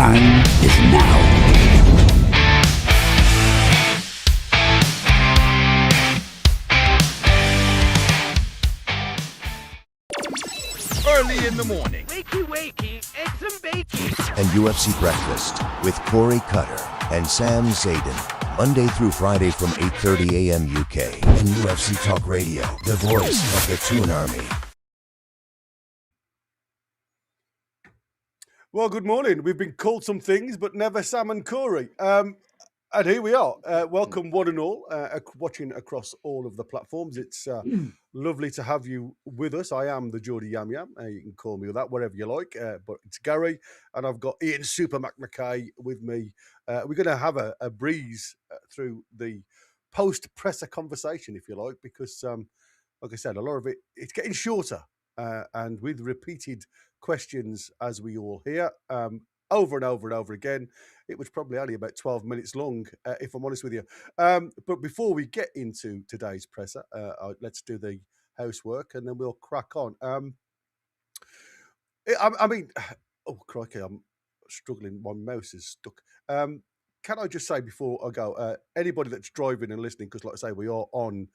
time is now. Early in the morning. Wakey, wakey, eggs and bacon. And UFC Breakfast with Corey Cutter and Sam Zaden. Monday through Friday from 8:30 a.m. UK. And UFC Talk Radio, the voice of the Toon Army. Well, good morning. We've been called some things, but never Sam and Corey. And here we are. Welcome, one and all, watching across all of the platforms. It's lovely to have you with us. I am the Geordie Yam Yam. You can call me that, whatever you like. But it's Gary, and I've got Ian Super McMackay with me. We're going to have a breeze through the post-presser conversation, if you like, because, like I said, a lot of it's getting shorter. And with repeated questions, as we all hear, over and over and over again. It was probably only about 12 minutes long, if I'm honest with you. But before we get into today's presser, let's do the housework and then we'll crack on. I mean, oh, crikey, I'm struggling. My mouse is stuck. Can I just say before I go, anybody that's driving and listening, because like I say, we are on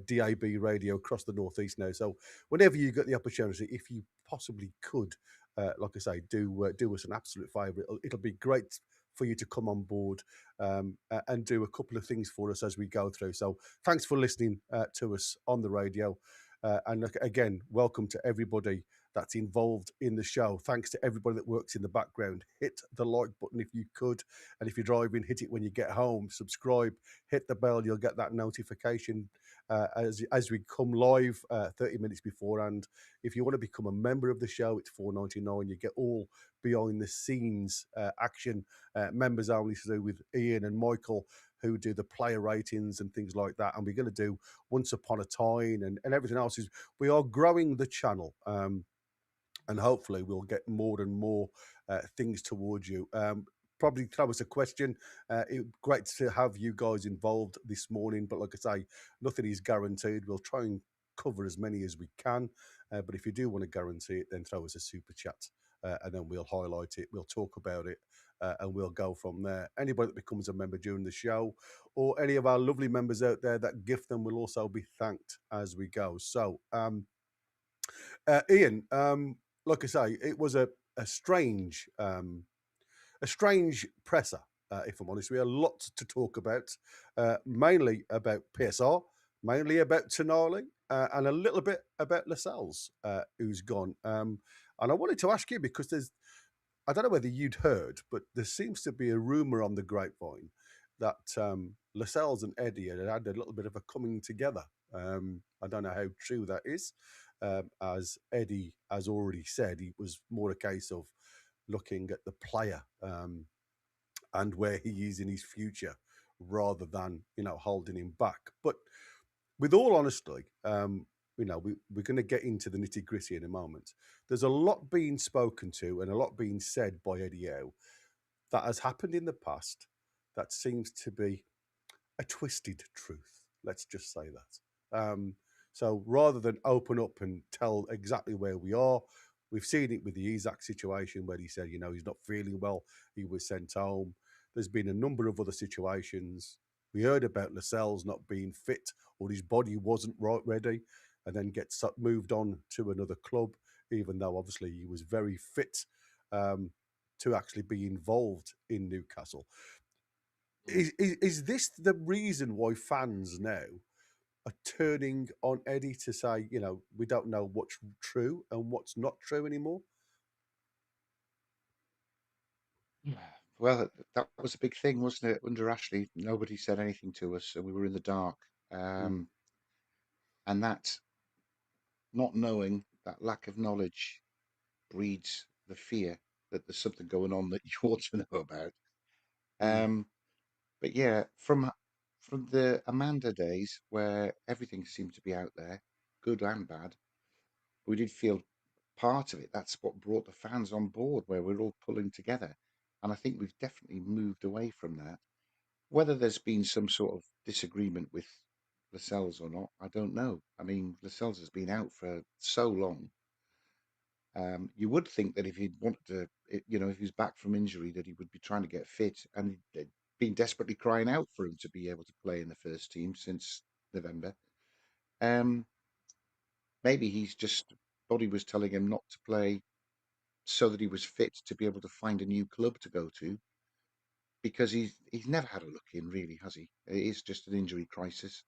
DAB radio across the Northeast now. So whenever you get the opportunity, if you possibly could, like I say, do us an absolute favour. It'll be great for you to come on board and do a couple of things for us as we go through. So thanks for listening to us on the radio. And again, welcome to everybody that's involved in the show. Thanks to everybody that works in the background. Hit the like button if you could. And if you're driving, hit it when you get home. Subscribe, hit the bell. You'll get that notification as we come live 30 minutes before. And if you want to become a member of the show, it's $4.99. You get all behind the scenes action, members only, to do with Ian and Michael, who do the player ratings and things like that. And we're going to do Once Upon a Time and everything else. We are growing the channel. And hopefully we'll get more and more things towards you. Probably throw us a question. Great to have you guys involved this morning. But like I say, nothing is guaranteed. We'll try and cover as many as we can. But if you do want to guarantee it, then throw us a super chat. And then we'll highlight it. We'll talk about it. And we'll go from there. Anybody that becomes a member during the show or any of our lovely members out there that gift them will also be thanked as we go. So, Ian, like I say, it was a strange presser, if I'm honest. We had a lot to talk about, mainly about PSR, mainly about Tonali, and a little bit about Lascelles, who's gone. And I wanted to ask you, because I don't know whether you'd heard, but there seems to be a rumour on the grapevine that Lascelles and Eddie had a little bit of a coming together. I don't know how true that is. As Eddie has already said, it was more a case of looking at the player and where he is in his future rather than, holding him back. But with all honesty, we're going to get into the nitty gritty in a moment. There's a lot being spoken to and a lot being said by Eddie Howe that has happened in the past that seems to be a twisted truth. Let's just say that. So rather than open up and tell exactly where we are, we've seen it with the Isaac situation where he said, he's not feeling well. He was sent home. There's been a number of other situations. We heard about Lascelles not being fit or his body wasn't right ready and then gets moved on to another club, even though obviously he was very fit to actually be involved in Newcastle. Is this the reason why fans now are turning on Eddie to say, we don't know what's true and what's not true anymore? Well, that was a big thing, wasn't it? Under Ashley, nobody said anything to us, and we were in the dark. And that, not knowing, that lack of knowledge breeds the fear that there's something going on that you ought to know about. But yeah, from the Amanda days where everything seemed to be out there, good and bad, we did feel part of it. That's what brought the fans on board, where we're all pulling together. And I think we've definitely moved away from that. Whether there's been some sort of disagreement with Lascelles or not, I don't know. I mean, Lascelles has been out for so long. You would think that if he'd wanted to, if he's back from injury, that he would be trying to get fit, and he'd been desperately crying out for him to be able to play in the first team since November. Um, Maybe he's just body was telling him not to play so that he was fit to be able to find a new club to go to, because he's never had a look in, really, has he? It is just an injury crisis.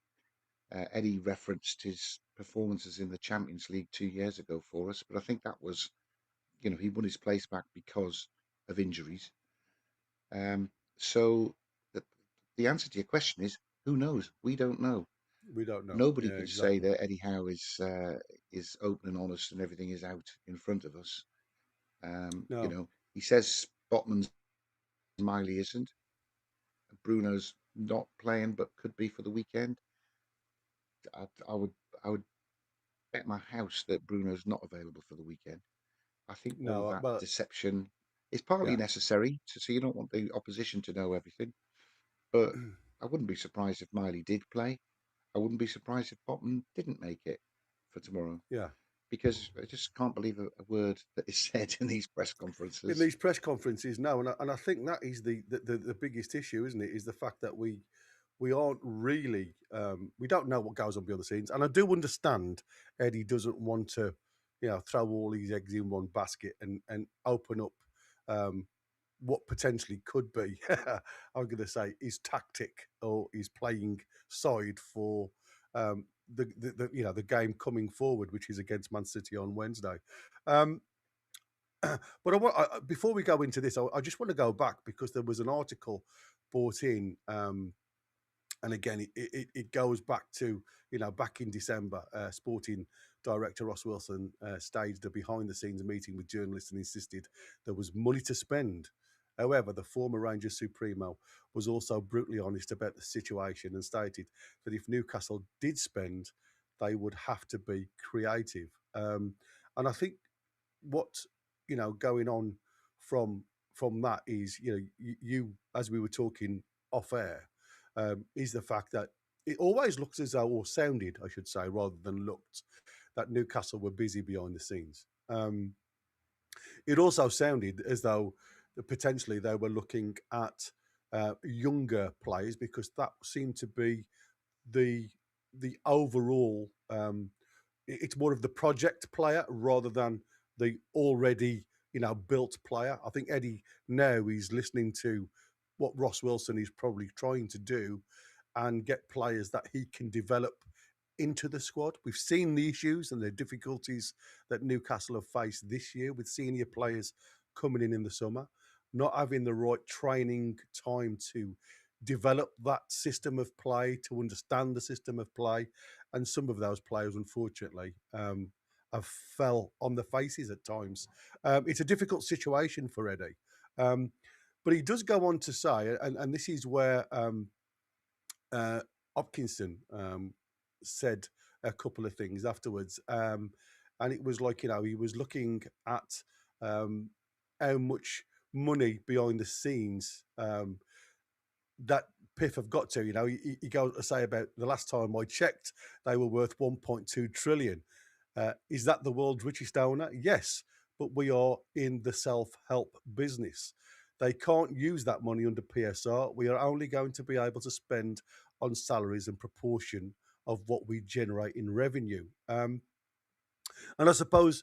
Eddie referenced his performances in the Champions League 2 years ago for us, but I think that was, he won his place back because of injuries. Um, so the, the answer to your question is, who knows? We don't know. We don't know. Nobody Yeah, can say exactly. that Eddie Howe is open and honest and everything is out in front of us. No, He says Botman's Miley isn't. Bruno's not playing, but could be for the weekend. I would I would bet my house that Bruno's not available for the weekend. I think all of no. that Well, deception is partly yeah. necessary so you don't want the opposition to know everything. But I wouldn't be surprised if Miley did play. I wouldn't be surprised if Botman didn't make it for tomorrow, Yeah. because I just can't believe a word that is said in these press In conferences. these press conferences, no, and I think that is the biggest issue, isn't it? Is the fact that we aren't really we don't know what goes on behind the scenes, and I do understand Eddie doesn't want to, throw all his eggs in one basket and open up um, what potentially could be. I'm going to say his tactic or his playing side for the game coming forward, which is against Man City on Wednesday. Um, but before we go into this, I just want to go back because there was an article brought in, and again, it goes back to back in December, Sporting director Ross Wilson staged a behind the scenes meeting with journalists and insisted there was money to spend. However, the former Rangers Supremo was also brutally honest about the situation and stated that if Newcastle did spend, they would have to be creative. And I think what going on from that is you as we were talking off air, is the fact that it always looks as though, or sounded I should say rather than looked, that Newcastle were busy behind the scenes. It also sounded as though potentially they were looking at younger players because that seemed to be the overall it's more of the project player rather than the already built player. I think Eddie now is listening to what Ross Wilson is probably trying to do and get players that he can develop into the squad. We've seen the issues and the difficulties that Newcastle have faced this year with senior players coming in the summer, not having the right training time to develop that system of play, to understand the system of play. And some of those players, unfortunately, have fell on the faces at times. It's a difficult situation for Eddie. Um, but he does go on to say, and this is where uh, Hopkinson said a couple of things afterwards, and it was like he was looking at how much money behind the scenes that PIF have got to. He goes to say about the last time I checked, they were worth 1.2 trillion. Is that the world's richest owner? Yes, but we are in the self-help business. They can't use that money under PSR. We are only going to be able to spend on salaries and proportion of what we generate in revenue. And I suppose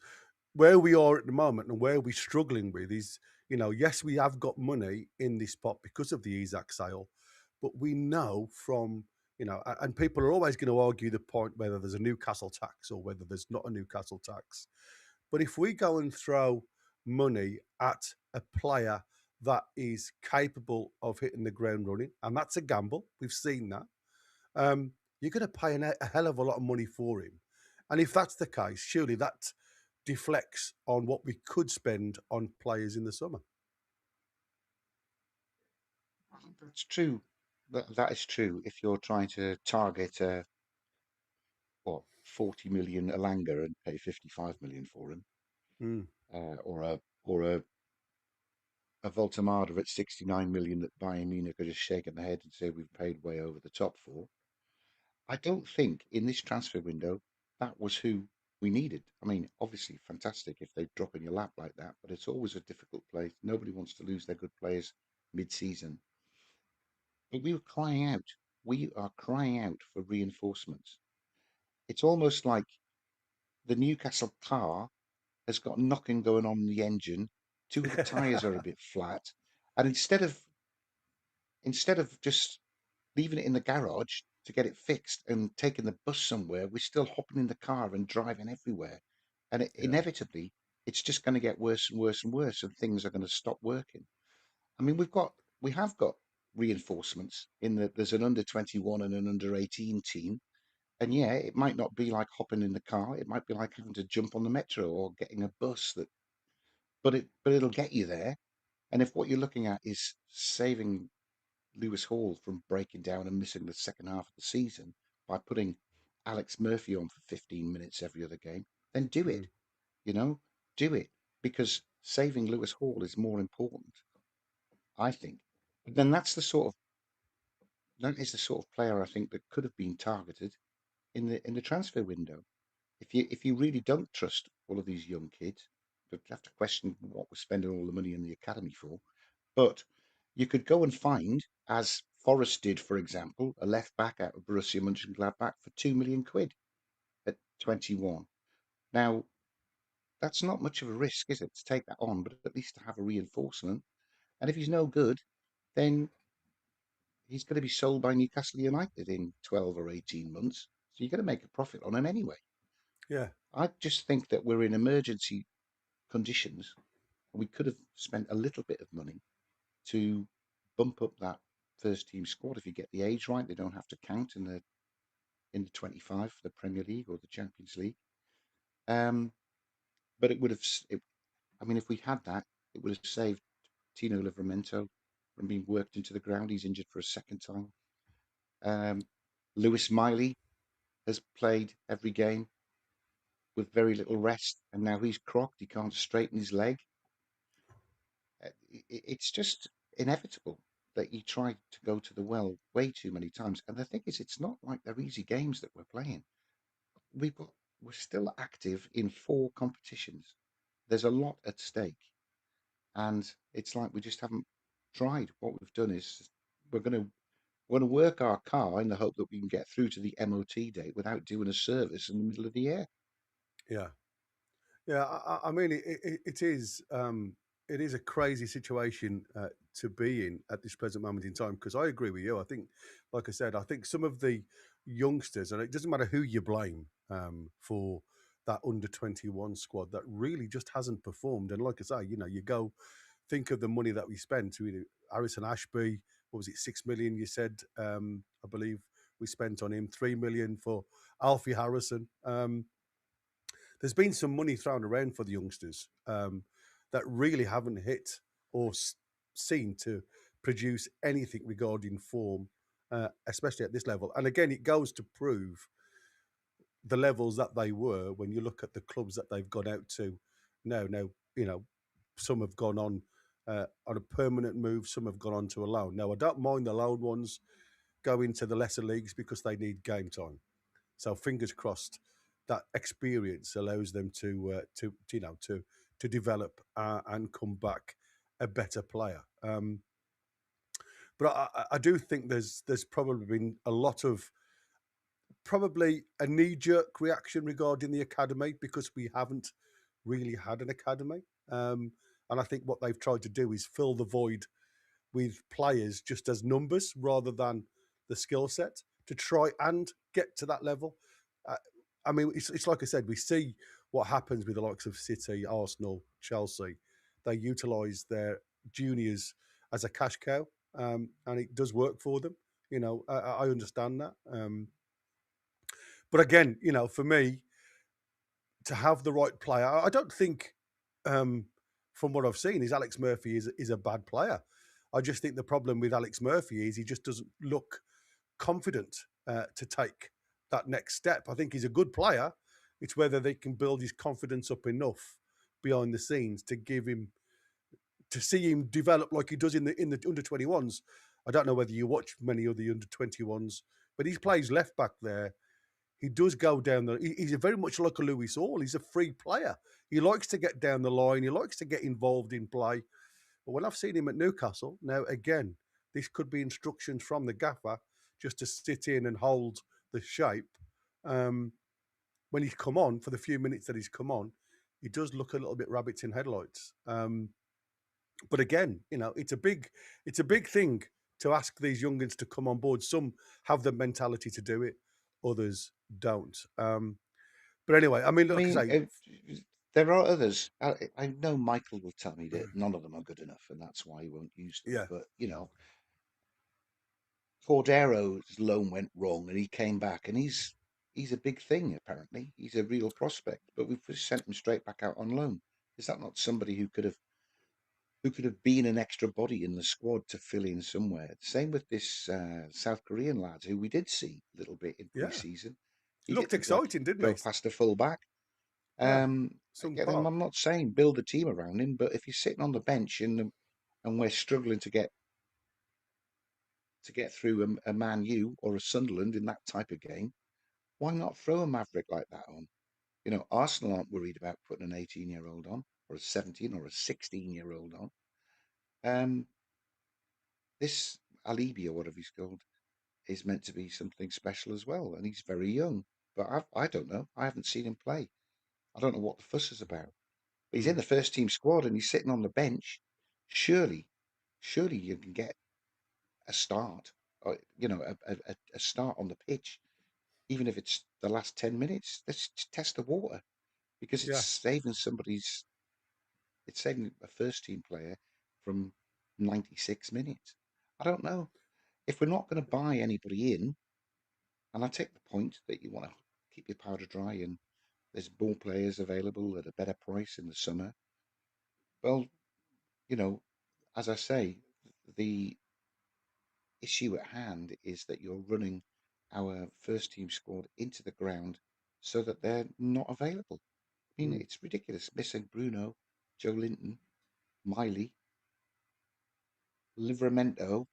where we are at the moment and where we're struggling with is, yes, we have got money in this pot because of the Isaac sale, but we know from, and people are always going to argue the point whether there's a Newcastle tax or whether there's not a Newcastle tax. But if we go and throw money at a player that is capable of hitting the ground running, and that's a gamble, we've seen that, you're going to pay a hell of a lot of money for him. And if that's the case, surely that deflects on what we could spend on players in the summer. That's true. That is true. If you're trying to target 40 million Alanga and pay 55 million for him, Mm. or a Voltamada at 69 million that Bayern Munich are just shaking their head and say we've paid way over the top for. I don't think in this transfer window that was who we needed. I mean, obviously, fantastic if they drop in your lap like that, but it's always a difficult place. Nobody wants to lose their good players mid-season. But we were crying out. We are crying out for reinforcements. It's almost like the Newcastle car has got knocking going on in the engine. Two of the tyres are a bit flat. And instead of just leaving it in the garage to get it fixed and taking the bus somewhere, we're still hopping in the car and driving everywhere. And Yeah, inevitably, it's just going to get worse and worse and worse, and things are going to stop working. I mean, we have got reinforcements in that there's an under 21 and an under 18 team. And yeah, it might not be like hopping in the car. It might be like having to jump on the metro or getting a bus but it'll get you there. And if what you're looking at is saving Lewis Hall from breaking down and missing the second half of the season by putting Alex Murphy on for 15 minutes every other game, then do mm, it. You know, do it because saving Lewis Hall is more important, I think. But then that is the sort of player I think that could have been targeted in the transfer window. If you really don't trust all of these young kids, you'd have to question what we're spending all the money in the academy for. But you could go and find, as Forest did, for example, a left back out of Borussia Mönchengladbach for 2 million quid at 21. Now, that's not much of a risk, is it, to take that on, but at least to have a reinforcement. And if he's no good, then he's going to be sold by Newcastle United in 12 or 18 months. So you're going to make a profit on him anyway. yeah, I just think that we're in emergency conditions. We could have spent a little bit of money to bump up that first team squad. If you get the age right, they don't have to count in the 25 for the Premier League or the Champions League. Um, but it would have, I mean, if we had that, it would have saved Tino Livramento from being worked into the ground. He's injured for a second time. Um, Lewis Miley has played every game with very little rest, and now he's crocked. He can't straighten his leg. It's just inevitable that you try to go to the well way too many times. And the thing is, it's not like they're easy games that we're playing. We've got we're still active in 4 competitions. There's a lot at stake, and it's like we just haven't tried. What we've done is we're going to work our car in the hope that we can get through to the MOT date without doing a service in the middle of the year. yeah. Yeah, I mean, it is a crazy situation to be in at this present moment in time. Because I agree with you. I think, like I said, I think some of the youngsters, and it doesn't matter who you blame for that under 21 squad that really just hasn't performed. And like I say, you go think of the money that we spent. Harrison Ashby, what was it, 6 million? You said, I believe we spent on him 3 million for Alfie Harrison. There's been some money thrown around for the youngsters that really haven't hit or seen to produce anything regarding form, especially at this level. And again, it goes to prove the levels that they were when you look at the clubs that they've gone out to. Now, some have gone on a permanent move, some have gone on to a loan. Now, I don't mind the loan ones going to the lesser leagues because they need game time. So fingers crossed that experience allows them to develop and come back a better player. But I do think there's probably been a lot of probably a knee jerk reaction regarding the academy because we haven't really had an academy. And I think what they've tried to do is fill the void with players just as numbers rather than the skill set to try and get to that level. Uh, I mean, it's like I said, we see what happens with the likes of City, Arsenal, Chelsea. They utilise their juniors as a cash cow, and it does work for them. I understand that. But again, for me, to have the right player, I don't think, from what I've seen, is Alex Murphy is a bad player. I just think the problem with Alex Murphy is he just doesn't look confident to take that next step. I think he's a good player. It's whether they can build his confidence up enough behind the scenes to see him develop like he does in the under 21s. I don't know whether you watch many of the under 21s, but he plays left back there. he does go down he's very much like a Lewis Hall. He's a free player. He likes to get down the line. He likes to get involved in play. But when I've seen him at Newcastle, now again, this could be instructions from the gaffer just to sit in and hold the shape. Um, when he's come on for the few minutes that he's come on, he does look a little bit rabbits in headlights. But again, it's a big thing to ask these youngins to come on board. Some have the mentality to do it, others don't. But anyway, I mean, I like I mean, say, there are others. I know Michael will tell me that none of them are good enough, and that's why he won't use them. yeah, But Cordero's loan went wrong, and he came back, and he's a big thing apparently. He's a real prospect, but we've just sent him straight back out on loan. Is that not somebody who could have been an extra body in the squad to fill in somewhere? Same with this South Korean lad who we did see a little bit in yeah, pre-season. He looked didn't like exciting, didn't go he? past a full back. Yeah, Sung Again, and Park. I'm not saying build a team around him, but if he's sitting on the bench and we're struggling to get through a Man U or a Sunderland in that type of game, why not throw a maverick like that on? Arsenal aren't worried about putting an 18-year-old on, or a 17 or a 16-year-old on. Um, this Alibi or whatever he's called is meant to be something special as well, and he's very young. But I don't know. I haven't seen him play. I don't know what the fuss is about. But he's in Mm. the first team squad and he's sitting on the bench. Surely, surely you can get a start, or a start on the pitch, even if it's the last 10 minutes. Let's test the water because Yeah, it's saving a first team player from 96 minutes. I don't know if we're not going to buy anybody in, and I take the point that you want to keep your powder dry and there's more players available at a better price in the summer. Well, you know, as I say, the issue at hand is that you're running our first team squad into the ground so that they're not available. I mean, mm. it's ridiculous. Missing Bruno, Joe Linton, Miley, Livramento.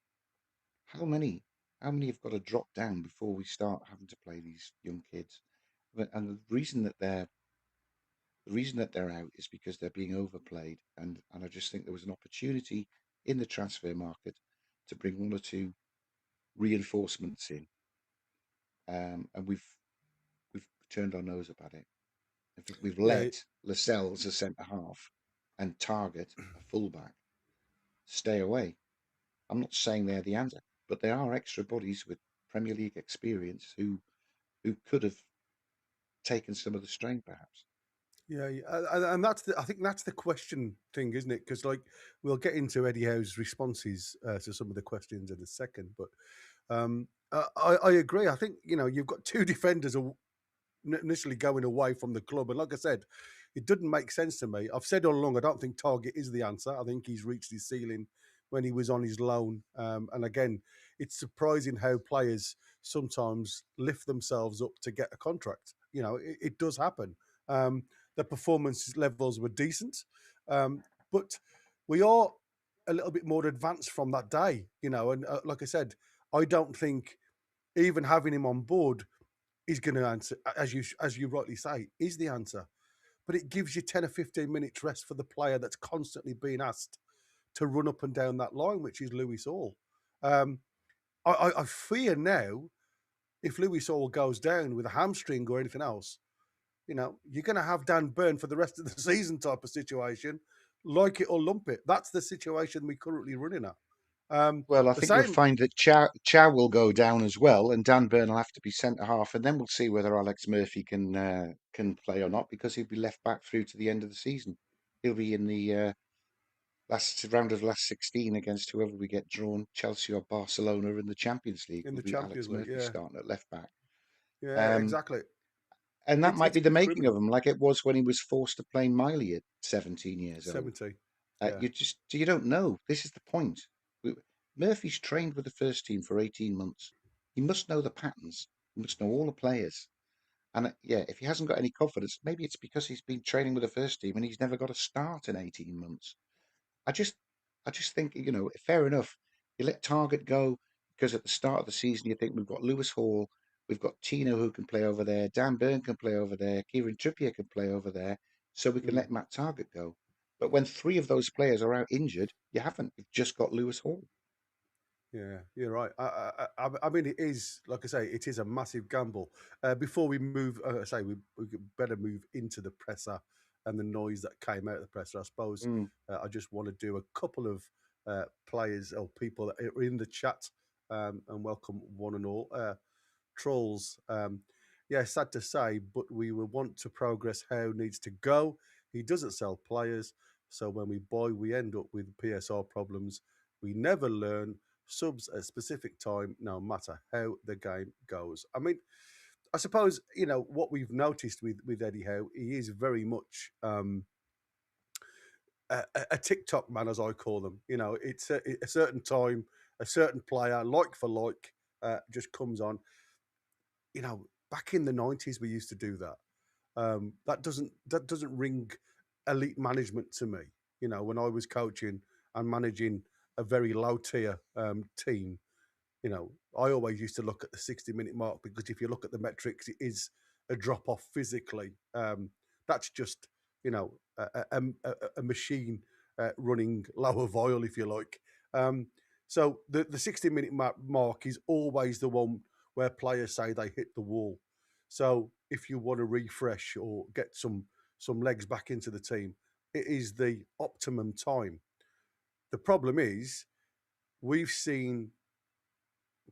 How many? How many have got to drop down before we start having to play these young kids? And the reason that they're out is because they're being overplayed. And I just think there was an opportunity in the transfer market to bring one or two reinforcements in, and we've turned our nose up at it. In fact, we've Yeah, let Lascelles, a centre half, and Target, a fullback, stay away. I'm not saying they're the answer, but they are extra bodies with Premier League experience who could have taken some of the strain, perhaps. yeah, yeah. And I think that's the question thing, isn't it? Because like we'll get into Eddie Howe's responses to some of the questions in a second, but I agree. I think you've got two defenders initially going away from the club. And like I said, it didn't make sense to me. I've said all along, I don't think Target is the answer. I think he's reached his ceiling when he was on his loan. And again, it's surprising how players sometimes lift themselves up to get a contract. It does happen. The performance levels were decent, but we are a little bit more advanced from that day. And like I said, I don't think even having him on board is going to answer, as you rightly say, is the answer. But it gives you 10 or 15 minutes rest for the player that's constantly being asked to run up and down that line, which is Lewis Hall. Um, I fear now if Lewis Hall goes down with a hamstring or anything else, you're going to have Dan Burn for the rest of the season type of situation, like it or lump it. That's the situation we're currently running at. Well, I The think you'll same find that Chow will go down as well, and Dan Burn will have to be centre half, and then we'll see whether Alex Murphy can play or not because he'll be left back through to the end of the season. He'll be in the last round of last 16 against whoever we get drawn, Chelsea or Barcelona in the Champions League. in Will the be Alex Champions League, Murphy yeah, starting at left back. yeah, Um, exactly. and that might be the It's making of criminal. him, like it was when he was forced to play Miley at 17 years old. 70, yeah. You don't know. This is the point. Murphy's trained with the first team for 18 months. He must know the patterns. He must know all the players. And yeah, if he hasn't got any confidence, maybe it's because he's been training with the first team and he's never got a start in 18 months. I just, I just think fair enough. You let Target go because at the start of the season you think we've got Lewis Hall, We've got Tino who can play over there. Dan Burn can play over there. Kieran Trippier can play over there. So we can Mm. let Matt Target go. But when three of those players are out injured, you haven't. You've just got Lewis Hall. Yeah, you're right. I mean, it is, like I say, it is a massive gamble. Before we move, I say we could better move into the presser and the noise that came out of the presser. I suppose Mm. I just want to do a couple of players or people that are in the chat and welcome one and all. Trolls, yeah, sad to say, but we will want to progress. How needs to go. He doesn't sell players, so when we buy, we end up with PSR problems. We never learn subs at a specific time, no matter how the game goes. I mean, I suppose what we've noticed with Eddie Howe, he is very much a TikTok man, as I call them. It's a certain time, a certain player, like for like, just comes on. Back in the 90s, we used to do that. That doesn't ring elite management to me. When I was coaching and managing a very low tier team, I always used to look at the 60-minute mark, because if you look at the metrics, it is a drop off physically. That's just a machine running lower vial, if you like. So the 60-minute mark is always the one where players say they hit the wall. So if you want to refresh or get some legs back into the team, it is the optimum time. The problem is, we've seen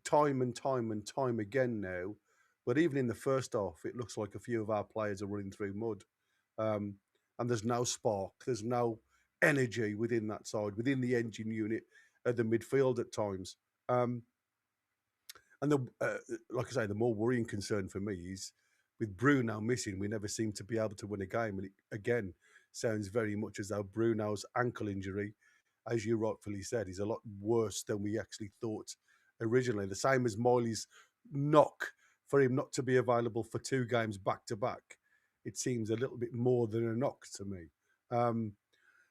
time and time and time again now, but even in the first half, it looks like a few of our players are running through mud, um, and there's no spark, there's no energy within that side, within the engine unit at the midfield at times. And like I say, the more worrying concern for me is, with Bruno missing, we never seem to be able to win a game. And it, again, sounds very much as though Bruno's ankle injury, as you rightfully said, is a lot worse than we actually thought originally. The same as Miley's knock, for him not to be available for 2 games back to back. It seems a little bit more than a knock to me.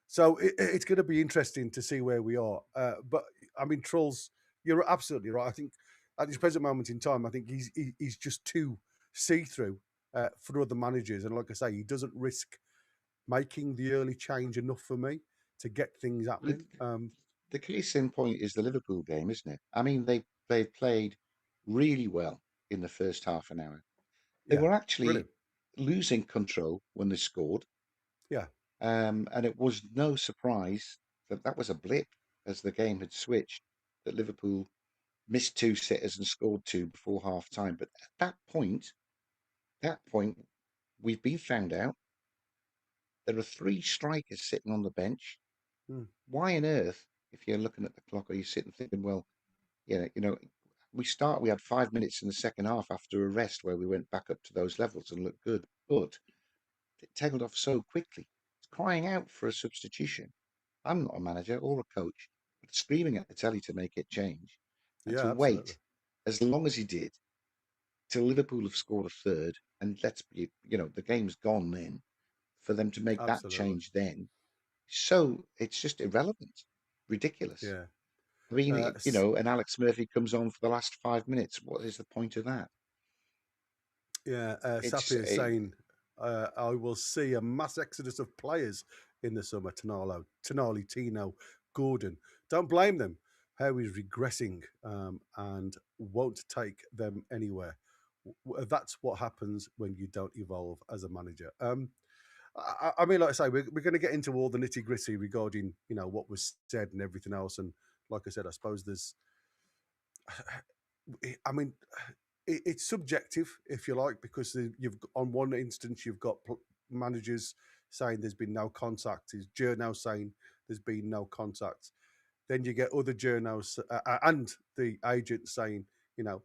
So it's going to be interesting to see where we are. But I mean, Trolls, you're absolutely right. I think at this present moment in time, I think he's just too see through for other managers. And like I say, he doesn't risk making the early change enough for me to get things The, happening. the case in point is the Liverpool game, isn't it? I mean, they played really well in the first half an hour. They Yeah, were actually brilliant. losing control when they scored. Yeah, And it was no surprise that that was a blip as the game had switched, that Liverpool missed 2 sitters and scored 2 before half time. But at that point, we've been found out. There are 3 strikers sitting on the bench. mm, Why on earth, if you're looking at the clock, are you sitting thinking, well, we had 5 minutes in the second half after a rest where we went back up to those levels and looked good, but it tailed off so quickly. It's crying out for a substitution. I'm not a manager or a coach, but screaming at the telly to make it change and to yeah, absolutely, wait as long as he did till Liverpool have scored a third, and let's be, the game's gone then, for them to make that absolutely. change then. So it's just irrelevant, ridiculous. Yeah. I mean, Uh, and Alex Murphy comes on for the last 5 minutes. What is the point of that? Yeah, It's Sapi is saying, I will see a mass exodus of players in the summer. Tonali, Tino, Gordon. Don't blame them. How he's regressing and won't take them anywhere. That's what happens when you don't evolve as a manager. I mean, like I say, we're going to get into all the nitty gritty regarding what was said and everything else. And like I said, I suppose there's I mean, it's subjective, if you like, because on one instance you've got managers saying there's been no contact, is journals saying there's been no contact. Then you get other journals and the agent saying, you know,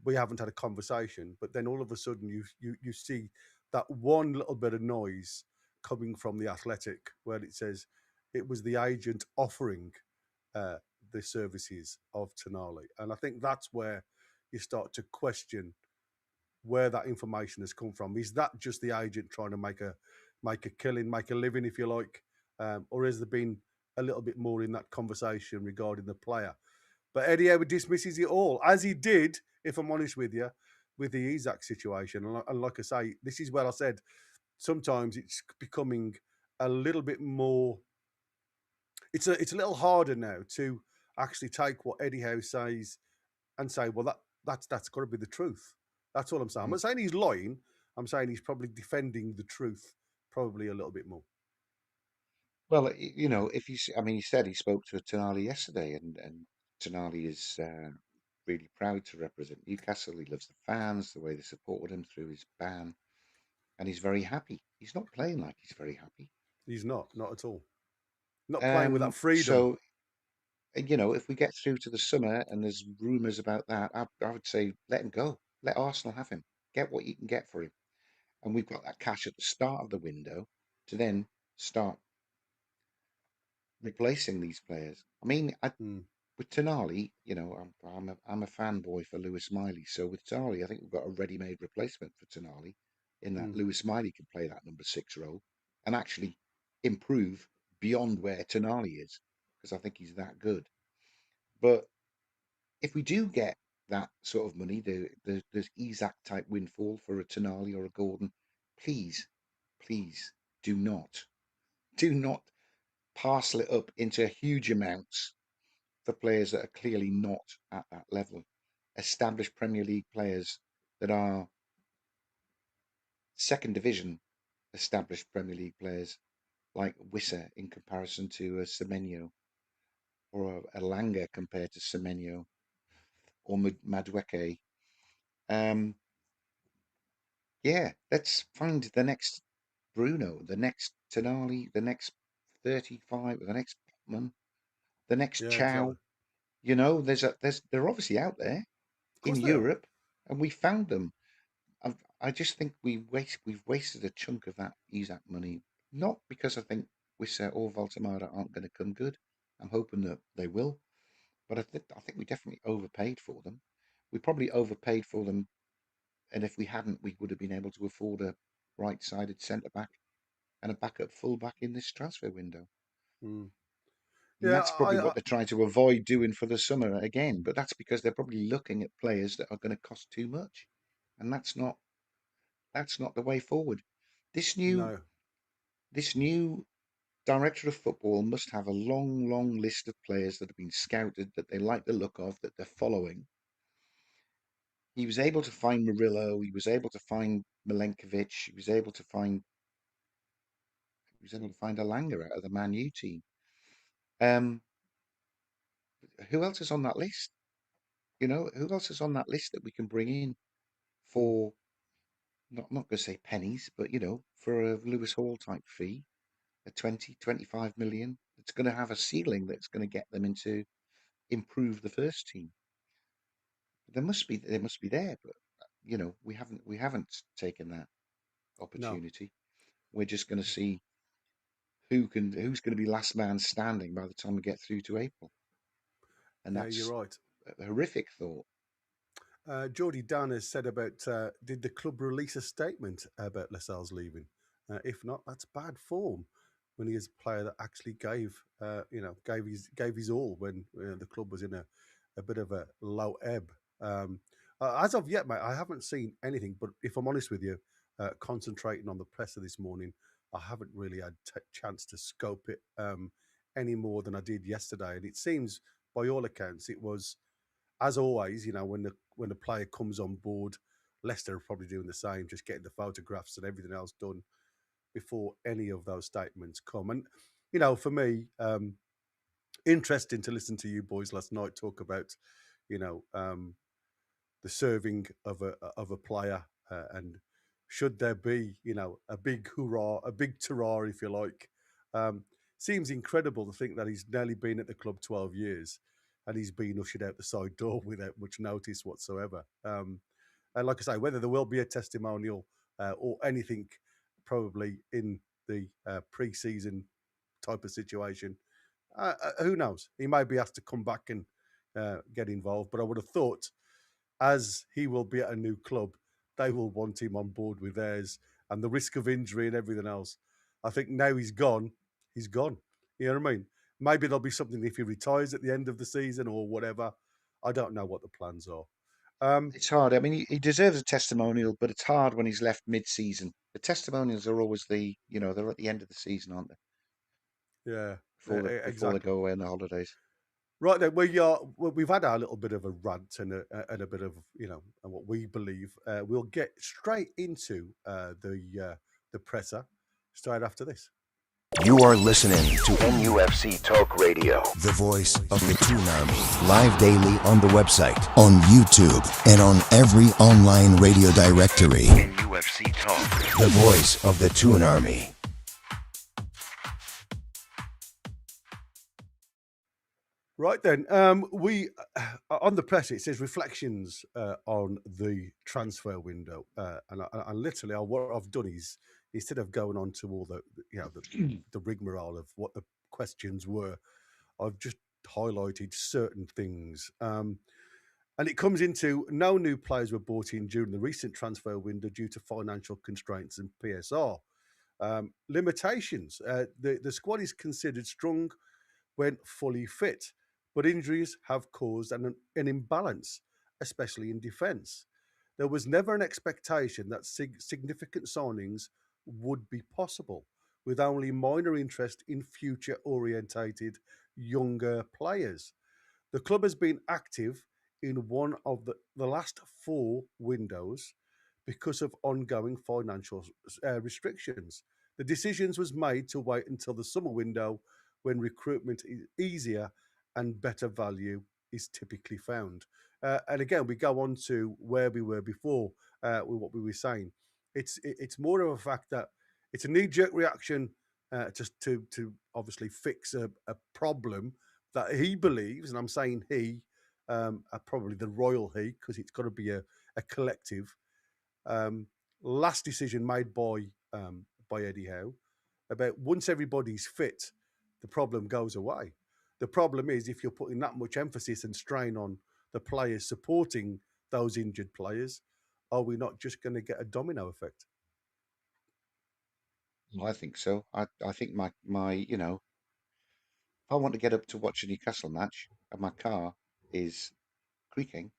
we haven't had a conversation. But then all of a sudden you see that one little bit of noise coming from the Athletic where it says it was the agent offering uh, the services of Tonali. And I think that's where you start to question where that information has come from. Is that just the agent trying to make a killing, make a living, if you like, or has there been a little bit more in that conversation regarding the player? But Eddie Howe dismisses it all, as he did, if I'm honest with you, with the Isaac situation, and like I say, this is where I said sometimes it's becoming a little bit more. It's a little harder now to actually take what Eddie Howe says and say, well, that's got to be the truth. That's all I'm saying. I'm Mm. not saying he's lying. I'm saying he's probably defending the truth, probably a little bit more. Well, if I mean, he said he spoke to Tonali yesterday, and Tonali is really proud to represent Newcastle. He loves the fans, the way they supported him through his ban, and he's very happy. He's not playing like he's very happy. He's not at all. Not playing with that freedom. So, if we get through to the summer and there's rumours about that, I would say let him go. Let Arsenal have him. Get what you can get for him. And we've got that cash at the start of the window to then start replacing these players. I mean, Mm, with Tonali, I'm a fanboy for Lewis Miley. So with Tonali, I think we've got a ready-made replacement for Tonali, in that mm. Lewis Miley can play that number 6 role and actually improve beyond where Tonali is, because I think he's that good. But if we do get that sort of money, there's Isak type windfall for a Tonali or a Gordon, please, please do not parcel it up into huge amounts for players that are clearly not at that level. Established Premier League players that are second division established Premier League players, like Wissa in comparison to a Semenyo, or a Langer compared to Semenyo, or Madueke. Um, yeah, let's find the next Bruno, the next Tonali, the next 35, the next Potman, the next Yeah, exactly. Chow. They're obviously out there Of in course they are. Europe, and we found them. I just think we've wasted a chunk of that Isak money, not because I think Wissa or Voltemada aren't going to come good. I'm hoping that they will, but I think we definitely overpaid for them. We probably overpaid for them, and if we hadn't, we would have been able to afford a right-sided centre back and a backup full back in this transfer window. Mm. And Yeah, that's probably what they're trying to avoid doing for the summer again. But that's because they're probably looking at players that are going to cost too much, and that's not the way forward. This new no, this new director of football must have a long, long list of players that have been scouted that they like the look of, that they're following. He was able to find Murillo. He was able to find Milenkovic. He was able to find Alanga out of the Man U team. Um, who else is on that list? Who else is on that list that we can bring in mm, for, not going to say pennies, but for a Lewis Hall type fee, a 20-25 million. It's going to have a ceiling that's going to get them into improve the first team. They must be there, but we haven't taken that no. opportunity. We're just going to see who's going to be last man standing by the time we get through to April, and Yeah, you're that's right. a horrific thought. Geordie Dan has said about did the club release a statement about Lascelles leaving? If not, that's bad form when he is a player that actually gave his all when the club was in a bit of a low ebb. As of yet, mate, I haven't seen anything. But if I'm honest with you, concentrating on the presser this morning, I haven't really had chance to scope it any more than I did yesterday. And it seems, by all accounts, it was as always, when the player comes on board, Leicester are probably doing the same, just getting the photographs and everything else done before any of those statements come. And for me, interesting to listen to you boys last night talk about, you know, um, the serving of a player, and should there be, a big hurrah, a big hurrah, if you like. Um, Seems incredible to think that he's nearly been at the club 12 years and he's been ushered out the side door without much notice whatsoever. And like I say, whether there will be a testimonial or anything probably in the pre-season type of situation, who knows? He may be asked to come back and get involved, but I would have thought as he will be at a new club, they will want him on board with theirs, and the risk of injury and everything else. I think now he's gone, he's gone. You know what I mean? Maybe there'll be something if he retires at the end of the season or whatever. I don't know what the plans are. It's hard. I mean, he deserves a testimonial, but it's hard when he's left mid-season. The testimonials are always they're at the end of the season, aren't they? Yeah, Before they exactly. go away on the holidays. Right then, we've had our little bit of a rant and a bit of and what we believe. We'll get straight into the presser straight after this. You are listening to NUFC Talk Radio, the voice of the Toon Army. Live daily on the website, on YouTube, and on every online radio directory. NUFC Talk, the voice of the Toon Army. Right then, we on the press it says reflections on the transfer window, and literally what I've done is instead of going on to all the rigmarole of what the questions were, I've just highlighted certain things. And it comes into no new players were bought in during the recent transfer window due to financial constraints and PSR limitations. The squad is considered strong when fully fit, but injuries have caused an imbalance, especially in defence. There was never an expectation that significant signings would be possible, with only minor interest in future orientated younger players. The club has been active in one of the last four windows because of ongoing financial restrictions. The decisions was made to wait until the summer window when recruitment is easier and better value is typically found. And again, we go on to where we were before with what we were saying. It's more of a fact that it's a knee jerk reaction just to obviously fix a problem that he believes, and I'm saying he, probably the royal he, because it's got to be a collective. Last decision made by Eddie Howe about once everybody's fit, the problem goes away. The problem is if you're putting that much emphasis and strain on the players supporting those injured players, are we not just going to get a domino effect? Well, I think so. I think if I want to get up to watch a Newcastle match and my car is creaking,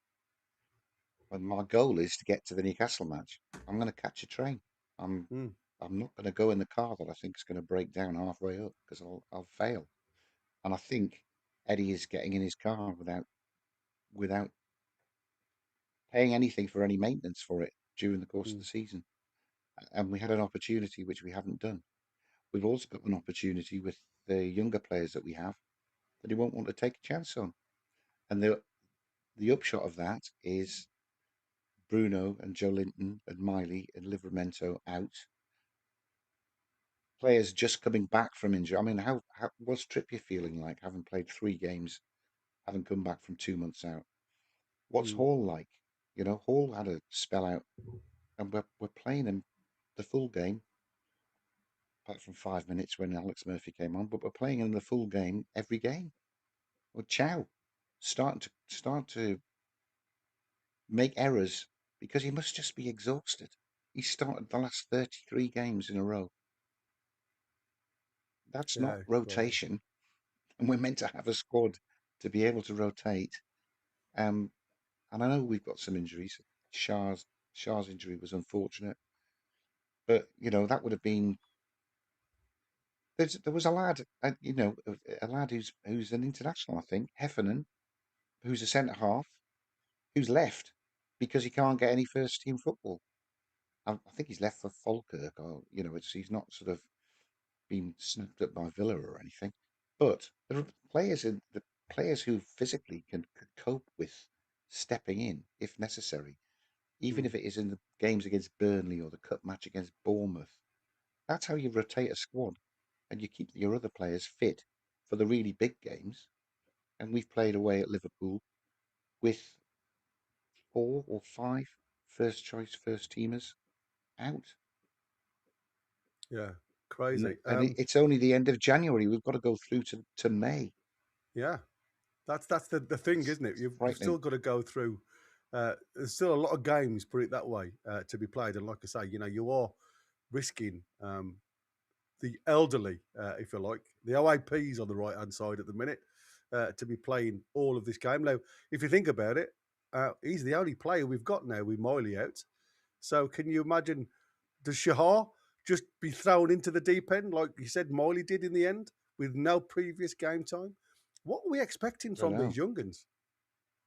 and my goal is to get to the Newcastle match, I'm going to catch a train. I'm Mm, I'm not going to go in the car that I think is going to break down halfway up because I'll fail. And I think Eddie is getting in his car without paying anything for any maintenance for it during the course of mm, the season. And we had an opportunity which we haven't done. We've also got an opportunity with the younger players that we have that he won't want to take a chance on. And the upshot of that is Bruno and Joe Linton and Miley and Livramento out. Players just coming back from injury. I mean, how what's Trippier feeling like, having played 3 games, having come back from 2 months out? What's mm. Hall like? Hall had a spell out, and we're playing him the full game, apart from 5 minutes when Alex Murphy came on. But we're playing him the full game every game. Well, Chow start to make errors because he must just be exhausted. He started the last 33 games in a row. That's not Yeah, crazy. rotation, and we're meant to have a squad to be able to rotate. Um, and I know we've got some injuries. Shah's injury was unfortunate, but that would have been. There was a lad, a lad who's an international, I think, Heffernan, who's a centre half, who's left because he can't get any first team football. I think he's left for Falkirk, or he's not sort of been snapped up by Villa or anything. But there are the players who physically could cope with stepping in if necessary, even Mm, if it is in the games against Burnley or the cup match against Bournemouth. That's how you rotate a squad, and you keep your other players fit for the really big games. And we've played away at Liverpool with 4 or 5 first choice first teamers out. yeah, And, crazy. it's only the end of January. We've got to go through to May. Yeah, that's the thing, It's, isn't it? it's You've frightening. still got to go through. There's still a lot of games, put it that way, to be played. And like I say, you are risking the elderly, if you like, the OAPs on the right hand side at the minute, to be playing all of this game. Now, if you think about it, he's the only player we've got now with Miley out. So can you imagine, does Shahar just be thrown into the deep end like you said Miley did in the end with no previous game time? What are we expecting I don't from know. these young'uns?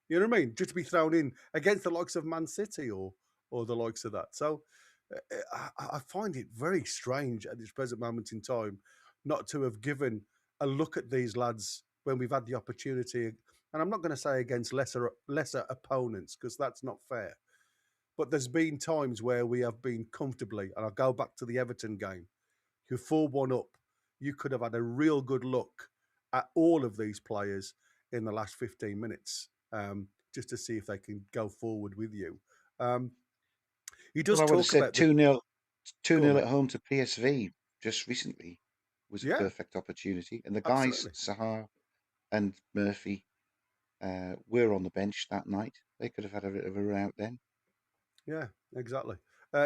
You know what I mean? Just to be thrown in against the likes of Man City or the likes of that. So I find it very strange at this present moment in time not to have given a look at these lads when we've had the opportunity. And I'm not going to say against lesser opponents because that's not fair. But there's been times where we have been comfortably, and I'll go back to the Everton game. You're 4-1 up. You could have had a real good look at all of these players in the last 15 minutes just to see if they can go forward with you. He Well, does I would have talk said about the... 2-0, Go on, 2-0 mate. at home to PSV just recently was a Yeah, perfect opportunity. And the guys, absolutely. Sahar and Murphy, were on the bench that night. They could have had a bit of a rout then. Yeah, exactly.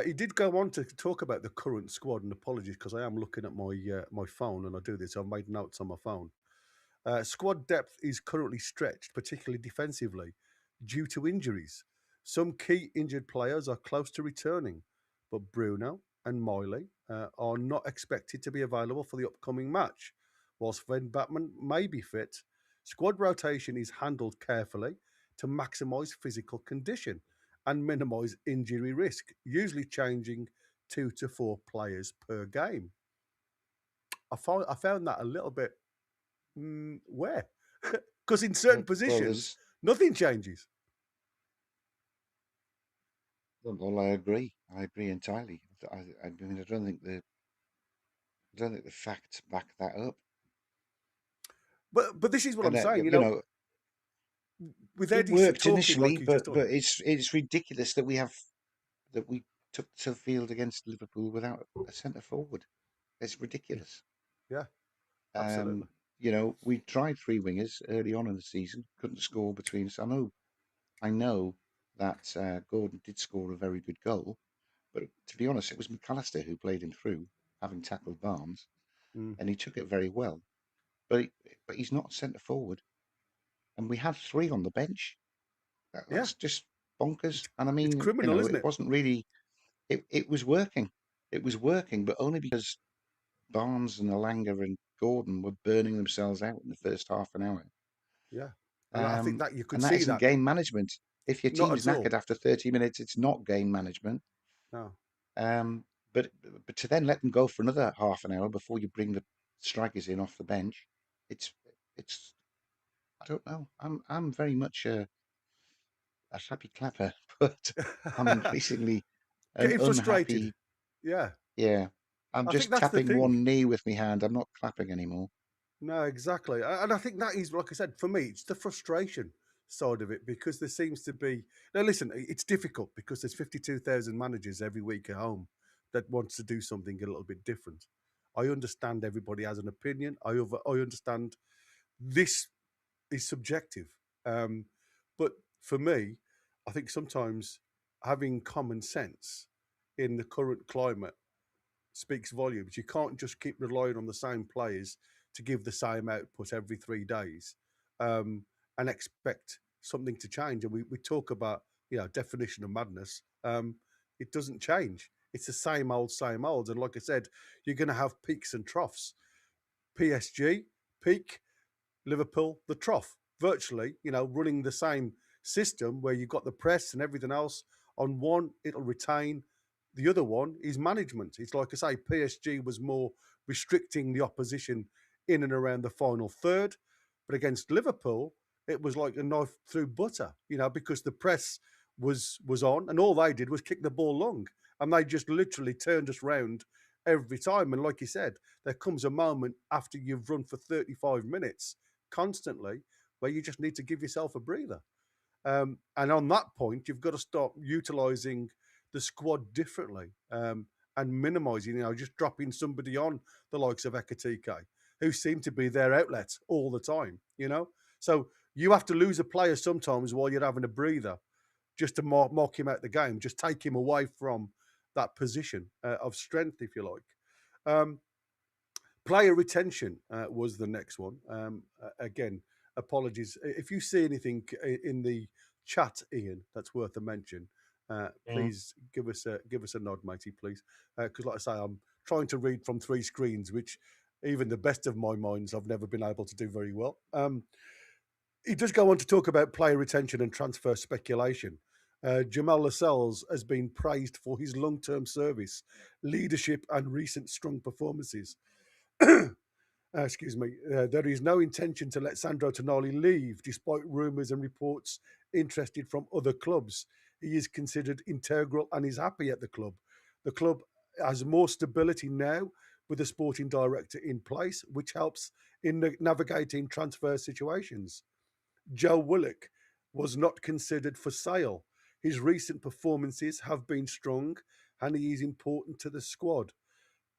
He did go on to talk about the current squad, and apologies because I am looking at my phone and I do this. I've made notes on my phone. Squad depth is currently stretched, particularly defensively, due to injuries. Some key injured players are close to returning, but Bruno and Miley are not expected to be available for the upcoming match. Whilst Van Batman may be fit, squad rotation is handled carefully to maximise physical condition and minimise injury risk, usually changing 2 to 4 players per game. I found that a little bit where? Because in certain Well, positions, nothing changes. well, I agree. I agree entirely. I mean, I don't think the facts back that up. But this is what And I'm saying. you know, With it Eddie worked talking initially, like he just done. but it's ridiculous that we took to field against Liverpool without a centre forward. It's ridiculous. Yeah, Um, absolutely. we tried three wingers early on in the season, couldn't score between us. I know that Gordon did score a very good goal, but to be honest, it was McAllister who played him through, having tackled Barnes, Mm. and he took it very well. But he's not centre forward, and we had three on the bench. Yeah, That's just bonkers. it's And I it's mean, criminal, isn't it it? wasn't really. It was working. It was working, but only because Barnes and Alanga and Gordon were burning themselves out in the first half an hour. Yeah, and I think that you could And that see isn't that game management. If your not team's at all. knackered after 30 minutes, it's not game management. No. Um, but to then let them go for another half an hour before you bring the strikers in off the bench, it's it's I don't know. I'm very much a happy clapper, but I'm increasingly an Getting frustrated. unhappy. Yeah, Yeah, I'm I think just that's the tapping thing. one knee with my hand. I'm not clapping anymore. No, exactly. And I think that is, like I said, for me, it's the frustration side of it because there seems to be. Now, listen, it's difficult because there's 52,000 managers every week at home that wants to do something a little bit different. I understand everybody has an opinion. I understand this is subjective. Um, but for me, I think sometimes having common sense in the current climate speaks volumes. You can't just keep relying on the same players to give the same output every 3 days and expect something to change. And we talk about, definition of madness. It doesn't change. It's the same old, same old. And like I said, you're going to have peaks and troughs. PSG, peak, Liverpool, the trough, virtually, running the same system where you've got the press and everything else on one, it'll retain. The other one is management. It's like I say, PSG was more restricting the opposition in and around the final third. But against Liverpool, it was like a knife through butter, because the press was on and all they did was kick the ball long. And they just literally turned us round every time. And like you said, there comes a moment after you've run for 35 minutes constantly where you just need to give yourself a breather. And on that point, you've got to start utilising the squad differently and minimising, just dropping somebody on the likes of Ekatike, who seem to be their outlet all the time. So you have to lose a player sometimes while you're having a breather just to mock him out the game, just take him away from that position of strength, if you like. Player retention was the next one. Again, apologies. If you see anything in the chat, Ian, that's worth a mention, Mm. please give us a nod, matey, please, because like I say, I'm trying to read from three screens, which even the best of my minds I've never been able to do very well. He does go on to talk about player retention and transfer speculation. Jamal Lascelles has been praised for his long-term service, leadership, and recent strong performances. Excuse me. There is no intention to let Sandro Tonali leave, despite rumours and reports interested from other clubs. He is considered integral and is happy at the club. The club has more stability now with the sporting director in place, which helps in navigating transfer situations. Joe Willock was not considered for sale. His recent performances have been strong and he is important to the squad.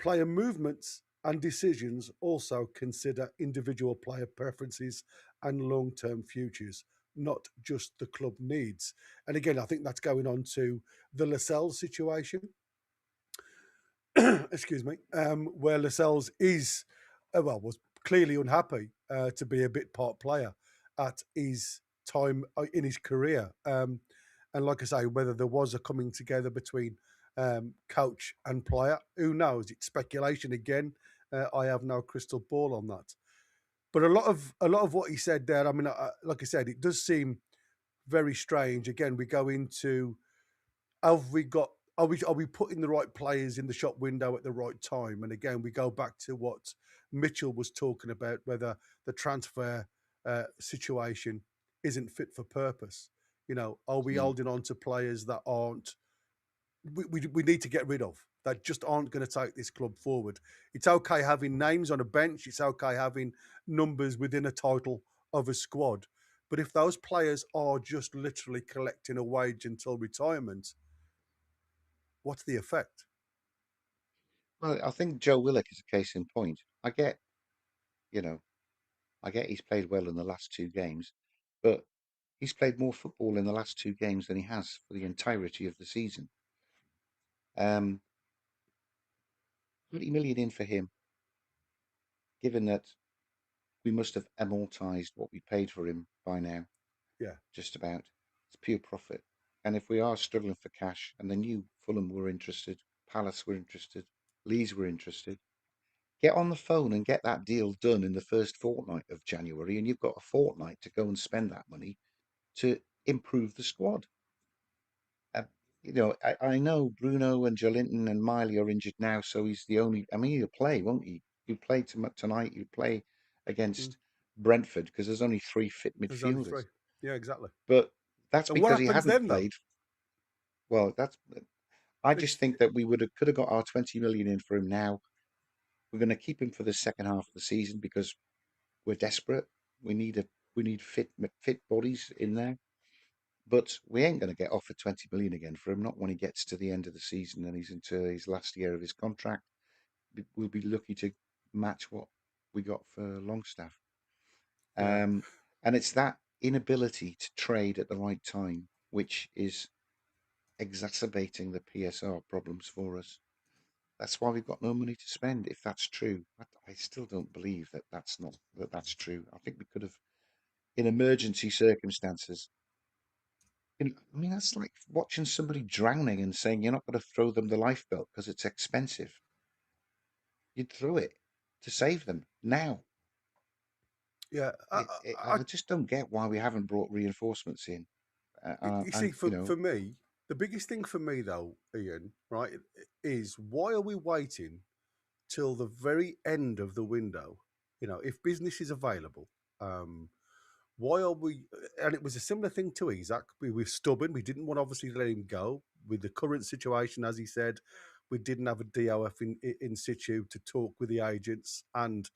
Player movements and decisions also consider individual player preferences and long term futures, not just the club needs. And again, I think that's going on to the Lascelles situation. Excuse me, where Lascelles is, was clearly unhappy to be a bit part player at his time in his career. And like I say, whether there was a coming together between coach and player, who knows? It's speculation again. I have no crystal ball on that. But a lot of what he said there, I mean, like I said, it does seem very strange. Again, we go into have we got are we putting the right players in the shop window at the right time? And again, we go back to what Mitchell was talking about, whether the transfer situation isn't fit for purpose. Are we Mm. holding on to players that aren't we need to get rid of, that just aren't going to take this club forward? It's okay having names on a bench. It's okay having numbers within a title of a squad. But if those players are just literally collecting a wage until retirement, what's the effect? Well, I think Joe Willock is a case in point. You know, I get he's played well in the last two games, but he's played more football in the last two games than he has for the entirety of the season. 20 million in for him, given that we must have amortized what we paid for him by now, Yeah, just about. It's pure profit. And if we are struggling for cash, and they knew Fulham were interested, Palace were interested, Leeds were interested, get on the phone and get that deal done in the first fortnight of January, and you've got a fortnight to go and spend that money to improve the squad. Uh, I know Bruno and Jolinton and Miley are injured now, so he's the only. I mean, he'll play, won't he? He'll play tonight. He'll play mm. against Brentford because there's only three fit There's only three. midfielders. Yeah, exactly. But that's And what because he happens hadn't then, though? played. Well, that's. I It's just think that we could have got our 20 million in for him now. We're going to keep him for the second half of the season because we're desperate. We need a we need fit bodies in there. But we ain't going to get offered 20 million again for him, not when he gets to the end of the season and he's into his last year of his contract. We'll be lucky to match what we got for Longstaff. yeah, Um, and it's that inability to trade at the right time, which is exacerbating the PSR problems for us. That's why we've got no money to spend, if that's true. I still don't believe that that's true. I think we could have, in emergency circumstances, I mean, that's like watching somebody drowning and saying you're not going to throw them the lifebelt because it's expensive. You'd throw it to save them now. yeah. I just don't get why we haven't brought reinforcements in. You see, And for me, the biggest thing for me though, Ian, right, is why are we waiting till the very end of the window? If business is available, um, why are we? And it was a similar thing to Isaac. We were stubborn. We didn't want to obviously let him go. With the current situation, as he said, we didn't have a DOF in situ to talk with the agents and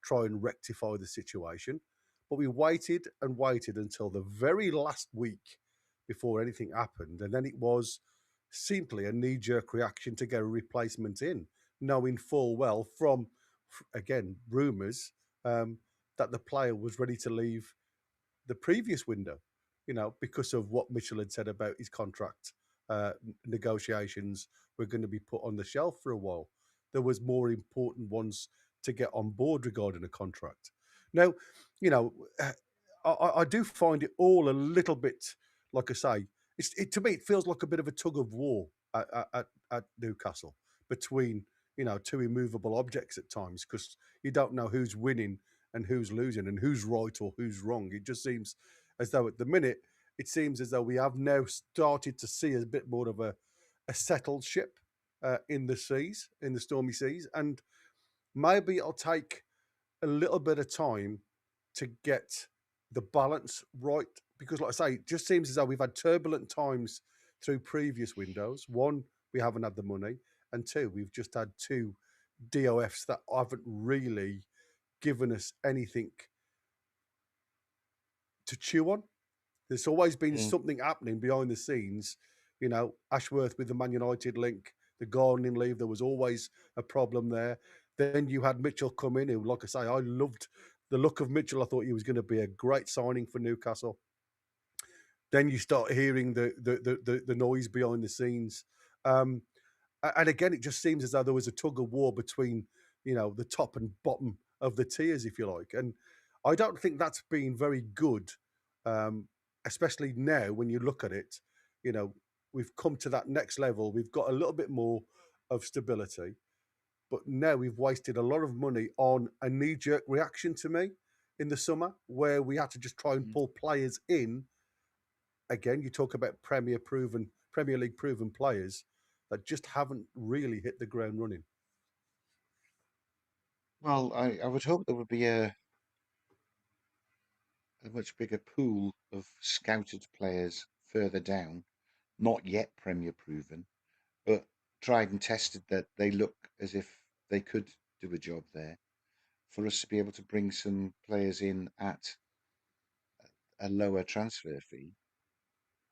try and rectify the situation. But we waited and waited until the very last week before anything happened. And then it was simply a knee jerk reaction to get a replacement in, knowing full well from, again, rumours that the player was ready to leave the previous window, because of what Mitchell had said about his contract negotiations were going to be put on the shelf for a while. There was more important ones to get on board regarding a contract. Now, you know, I do find it all a little bit like I say, to me it feels like a bit of a tug of war at Newcastle between two immovable objects at times, because you don't know who's winning and who's losing and who's right or who's wrong. It just seems as though at the minute it seems as though we have now started to see a bit more of a settled ship in the seas, in the stormy seas, and maybe it'll take a little bit of time to get the balance right, because like I say, it just seems as though we've had turbulent times through previous windows. One, we haven't had the money, and two, we've just had two DOFs that haven't really given us anything to chew on. There's always been something happening behind the scenes. Ashworth with the Man United link, the gardening leave, there was always a problem there. Then you had Mitchell come in, who, like I say, I loved the look of Mitchell. I thought he was going to be a great signing for Newcastle. Then you start hearing the noise behind the scenes. And again, it just seems as though there was a tug of war between, the top and bottom of the tiers, if you like. And I don't think that's been very good, especially now when you look at it. We've come to that next level. We've got a little bit more of stability, but now we've wasted a lot of money on a knee-jerk reaction to me in the summer, where we had to just try and pull players in. Again, you talk about Premier League proven players that just haven't really hit the ground running. Well, I would hope there would be a much bigger pool of scouted players further down, not yet Premier proven, but tried and tested that they look as if they could do a job there, for us to be able to bring some players in at a lower transfer fee.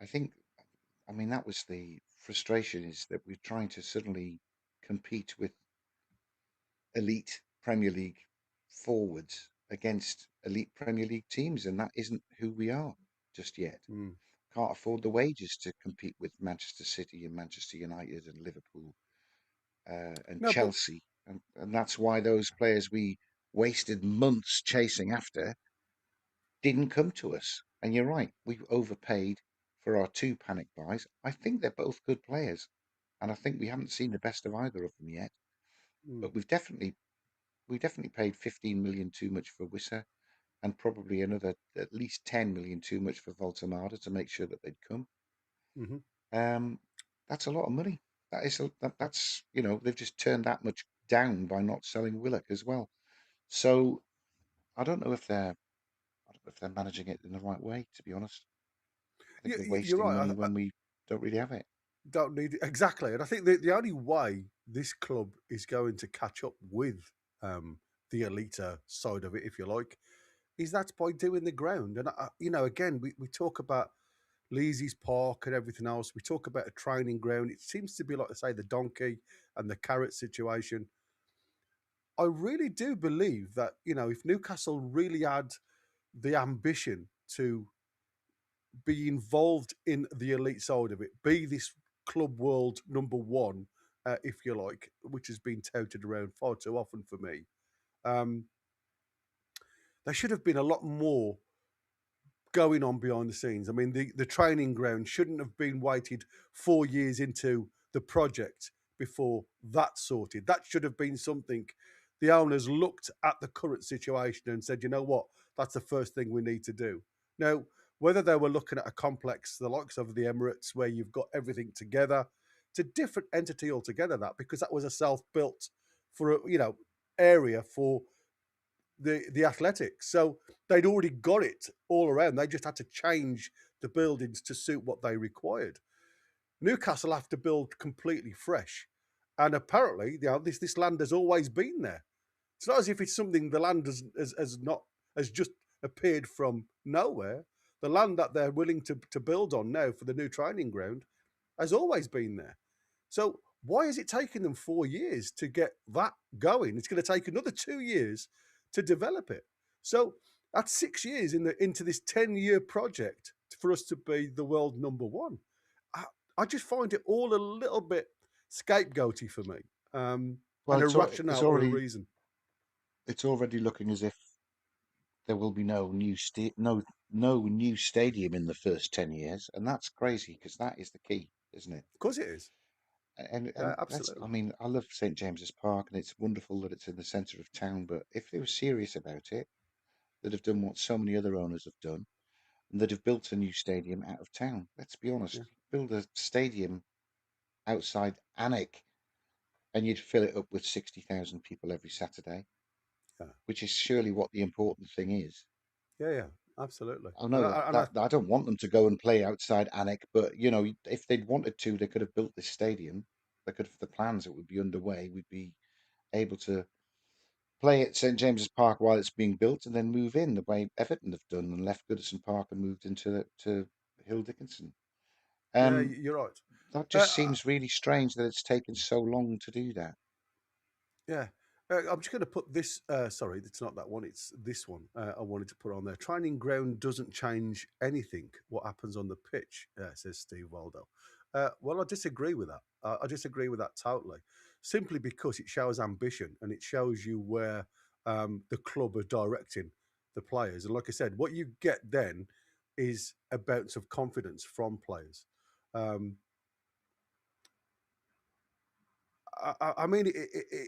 I mean, that was the frustration, is that we're trying to suddenly compete with elite Premier League forwards against elite Premier League teams, and that isn't who we are just yet. Can't afford the wages to compete with Manchester City and Manchester United and Liverpool and No, but Chelsea, and that's why those players we wasted months chasing after didn't come to us. And you're right, we overpaid for our two panic buys. I think they're both good players, and I think we haven't seen the best of either of them yet. But we definitely paid 15 million too much for Wissa, and probably another at least 10 million too much for Voltemada to make sure that they'd come. That's a lot of money. That's they've just turned that much down by not selling Willock as well. So I don't know if they're managing it in the right way, to be honest. I think they're you're wasting right. money when we don't really have it. Don't need it. Exactly. And I think the only way this club is going to catch up with the elite side of it, if you like, is that's by doing the ground. And, again, we talk about Leazy's Park and everything else. We talk about a training ground. It seems to be, like I say, the donkey and the carrot situation. I really do believe that, if Newcastle really had the ambition to be involved in the elite side of it, be this club world number one, if you like, which has been touted around far too often for me. There should have been a lot more going on behind the scenes. I mean, the training ground shouldn't have been waited 4 years into the project before that sorted. That should have been something the owners looked at the current situation and said, you know what, that's the first thing we need to do. Now, whether they were looking at a complex, the likes of the Emirates, where you've got everything together, it's a different entity altogether, because that was a self-built for area for the athletics. So they'd already got it all around. They just had to change the buildings to suit what they required. Newcastle have to build completely fresh. And apparently, this land has always been there. It's not as if it's something the land has just appeared from nowhere. The land that they're willing to build on now for the new training ground has always been there. So why is it taking them 4 years to get that going? It's going to take another 2 years to develop it. So that's 6 years into this 10-year project for us to be the world number one. I just find it all a little bit scapegoaty for me, and Well, a rationale or a reason. it's already looking as if there will be no new stadium in the first 10 years, and that's crazy because that is the key, isn't it? Of course, it is. And that's, I Absolutely. mean, I love St James's Park, and it's wonderful that it's in the centre of town. But if they were serious about it, they'd have done what so many other owners have done, and they'd have built a new stadium out of town. Let's be honest, Yeah. build a stadium outside Alnwick, and you'd fill it up with 60,000 people every Saturday, Yeah. which is surely what the important thing is. Yeah. Yeah. Absolutely. I know that I don't want them to go and play outside Alnwick, but if they'd wanted to, they could have built this stadium. They could have the plans that would be underway. We'd be able to play at St James's Park while it's being built, and then move in the way Everton have done and left Goodison Park and moved into to Hill Dickinson. Yeah. Um, You're right. that Uh, just seems really strange that it's taken so long to do that. Yeah. I'm just going to put this. Sorry, it's not that one. It's this one. I wanted to put on there. Training ground doesn't change anything. What happens on the pitch, says Steve Waldo. Well, I disagree with that. I disagree with that totally. Simply because it shows ambition and it shows you where the club are directing the players. And like I said, what you get then is a bounce of confidence from players. Um, I mean,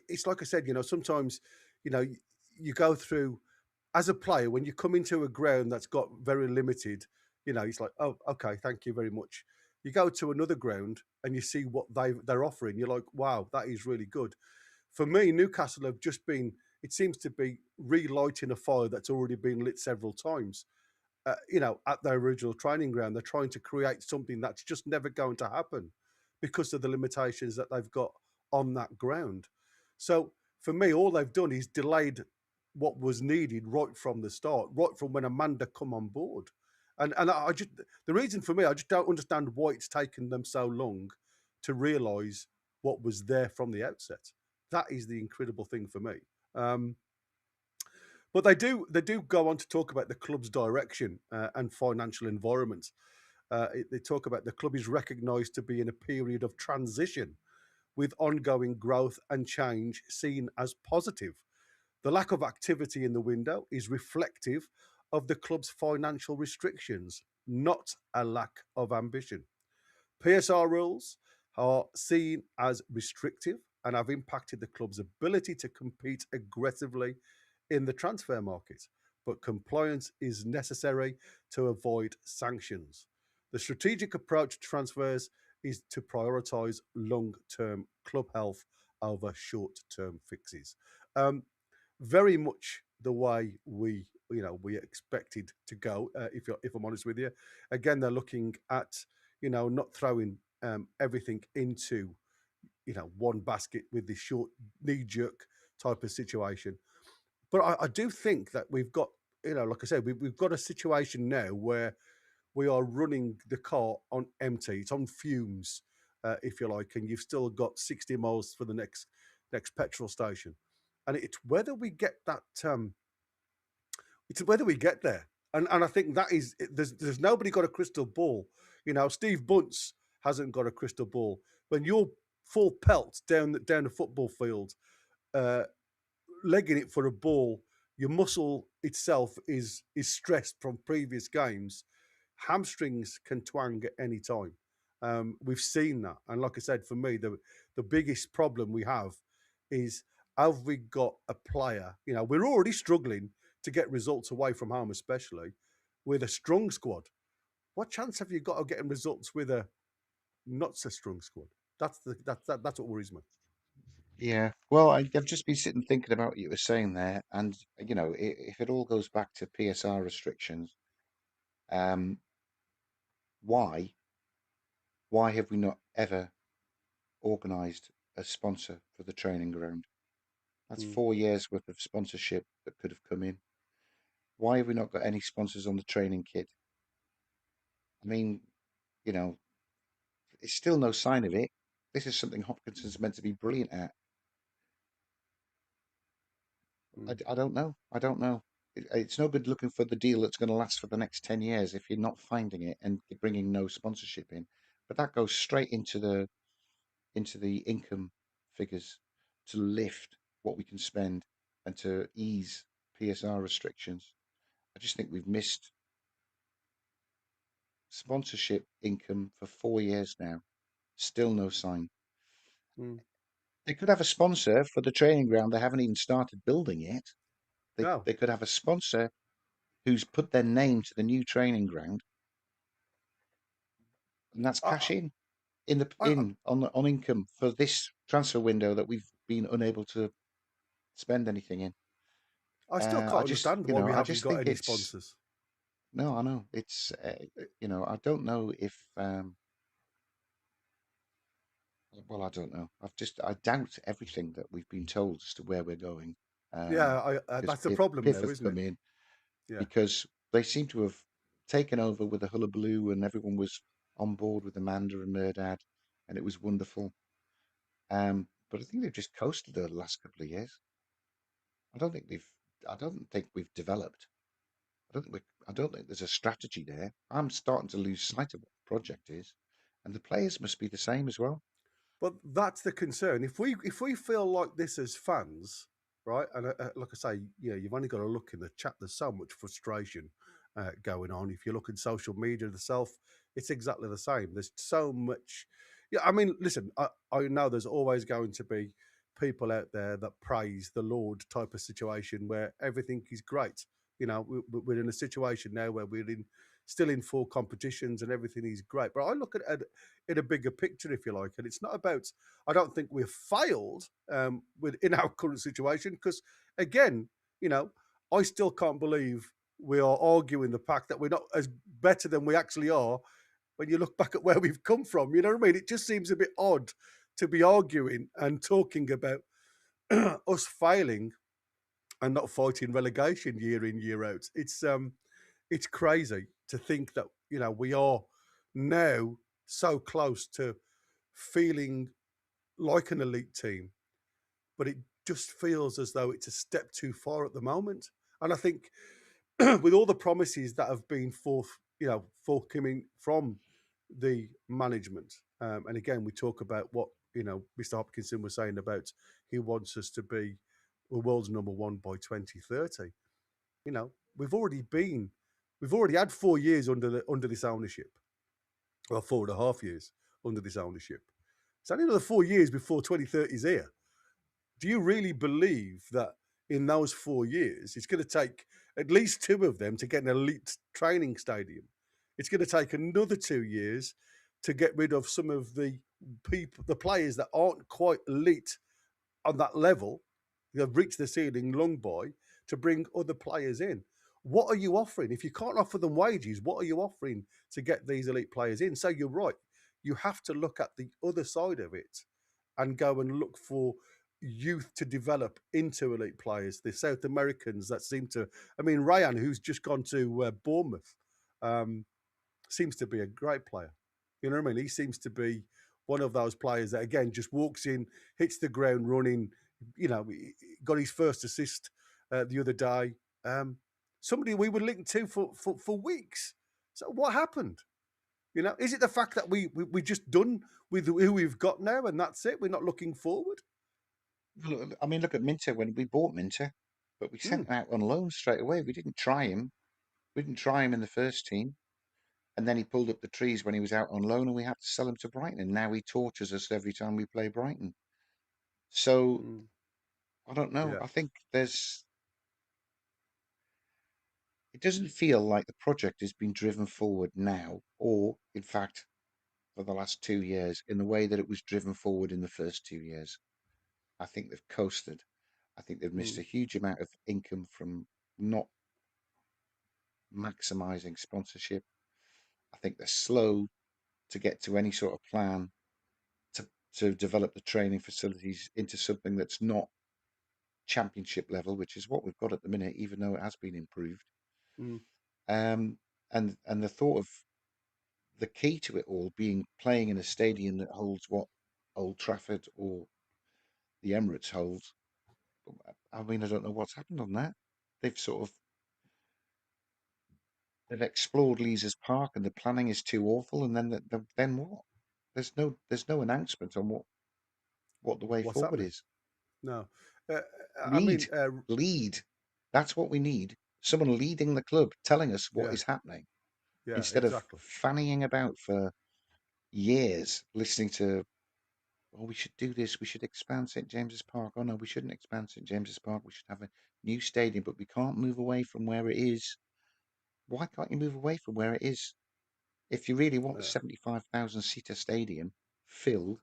it's like I said, sometimes, you go through as a player when you come into a ground that's got very limited, it's like, oh, okay, thank you very much. You go to another ground and you see what they're offering. You're like, wow, that is really good. For me, Newcastle have just been. It seems to be relighting a fire that's already been lit several times. At their original training ground, they're trying to create something that's just never going to happen because of the limitations that they've got on that ground. So for me, all they've done is delayed what was needed right from the start, right from when Amanda come on board. And I just the reason for me, I just don't understand why it's taken them so long to realise what was there from the outset. That is the incredible thing for me. Um, but they do go on to talk about the club's direction and financial environment. They talk about the club is recognised to be in a period of transition with ongoing growth and change seen as positive. The lack of activity in the window is reflective of the club's financial restrictions, not a lack of ambition. PSR rules are seen as restrictive and have impacted the club's ability to compete aggressively in the transfer market, but compliance is necessary to avoid sanctions. The strategic approach to transfers is to prioritise long term club health over short term fixes. Um, Very much the way we expected to go. If I'm honest with you, again they're looking at not throwing everything into one basket with this short knee jerk type of situation. But I do think that we've got like I said, we've got a situation now where we are running the car on empty. It's on fumes, if you like, and you've still got 60 miles for the next petrol station. And it's whether we get that. It's whether we get there, and I think that is there's nobody got a crystal ball. Steve Bunce hasn't got a crystal ball. When you're full pelt down the football field, uh, legging it for a ball, your muscle itself is stressed from previous games. Hamstrings can twang at any time. We've seen that, and like I said, for me, the biggest problem we have we got a player? We're already struggling to get results away from home, especially with a strong squad. What chance have you got of getting results with a not so strong squad? That's what worries me. Yeah, well, I've just been sitting thinking about what you were saying there, and if it all goes back to PSR restrictions, um, why have we not ever organised a sponsor for the training ground? That's Mm, 4 years worth of sponsorship that could have come in. Why have we not got any sponsors on the training kit? I mean, you know, it's still no sign of it. This is something Hopkinson's meant to be brilliant at. mm, I don't know. I don't know. It's no good looking for the deal that's going to last for the next 10 years if you're not finding it and bringing no sponsorship in. But that goes straight into the income figures to lift what we can spend and to ease PSR restrictions. I just think we've missed sponsorship income for 4 years now. Still no sign. Mm. They could have a sponsor for the training ground. They haven't even started building it. They No, they could have a sponsor who's put their name to the new training ground, and that's I, cash in the I, in on income for this transfer window that we've been unable to spend anything in. I still I can't just, understand why we I haven't just got think any it's sponsors. no, I know it's, I don't know if, well, I don't know. I doubt everything that we've been told as to where we're going. Yeah, Because that's the problem PIF now, have isn't it? come in Yeah. because they seem to have taken over with a hullabaloo and everyone was on board with Amanda and Murdad and it was wonderful. But I think they've just coasted over the last couple of years. I don't think they've, I don't think we've developed. I don't think there's a strategy there. I'm starting to lose sight of what the project is, and the players must be the same as well. But that's the concern. If we feel like this as fans, right? And like I say, you've only got to look in the chat. There's so much frustration going on. If you look in social media itself, it's exactly the same. There's so much. Yeah, I mean, listen, I know there's always going to be people out there that praise the Lord type of situation where everything is great. We're in a situation now where still in full competitions and everything is great. But I look at it in a bigger picture, if you like. And it's not about, I don't think we've failed in our current situation because, again, you know, I still can't believe we are arguing the fact that we're not as better than we actually are when you look back at where we've come from. You know what I mean? It just seems a bit odd to be arguing and talking about us failing and not fighting relegation year in, year out. It's crazy to think that we are now so close to feeling like an elite team, but it just feels as though it's a step too far at the moment. And I think with all the promises that have been forthcoming from the management, and again, we talk about what Mr. Hopkinson was saying about he wants us to be the world's number one by 2030. You know, we've already had 4 years under this ownership. Well, 4.5 years under this ownership. It's only another 4 years before 2030 is here. Do you really believe that in those 4 years, it's going to take at least two of them to get an elite training stadium? It's going to take another 2 years to get rid of some of the players that aren't quite elite on that level. They've reached the ceiling long by to bring other players in. What are you offering? If you can't offer them wages, what are you offering to get these elite players in? So you're right. You have to look at the other side of it and go and look for youth to develop into elite players. The South Americans that seem to, I mean, Ryan, who's just gone to Bournemouth, um, seems to be a great player. You know what I mean? He seems to be one of those players that, again, just walks in, hits the ground running. He got his first assist the other day. Somebody we were linked to for weeks. So what happened? Is it the fact that we just done with who we've got now and that's it? We're not looking forward. I mean, look at Minter when we bought Minter, but we Mm, sent him out on loan straight away. We didn't try him. We didn't try him in the first team. And then he pulled up the trees when he was out on loan and we had to sell him to Brighton. And now he tortures us every time we play Brighton. So mm, I don't know. yeah. I think it doesn't feel like the project has been driven forward now, or in fact, for the last 2 years, in the way that it was driven forward in the first 2 years. I think they've coasted. I think they've missed Mm, a huge amount of income from not maximizing sponsorship. I think they're slow to get to any sort of plan to, to develop the training facilities into something that's not championship level, which is what we've got at the minute, even though it has been improved. mm, Um, and the thought of the key to it all being playing in a stadium that holds what Old Trafford or the Emirates holds. I mean, I don't know what's happened on that. They've sort of they've explored Leazes Park, and the planning is too awful. And then what? There's no announcement on what the way what's forward happening? is. No. Uh, I Lead, mean, lead. That's what we need. someone leading the club, telling us what Yeah, is happening, yeah, instead of exactly. fannying about for years, listening to, oh, we should do this, we should expand St James's Park. Oh no, we shouldn't expand St James's Park. We should have a new stadium, but we can't move away from where it is. Why can't you move away from where it is? If you really want a Yeah. 75,000 seater stadium filled,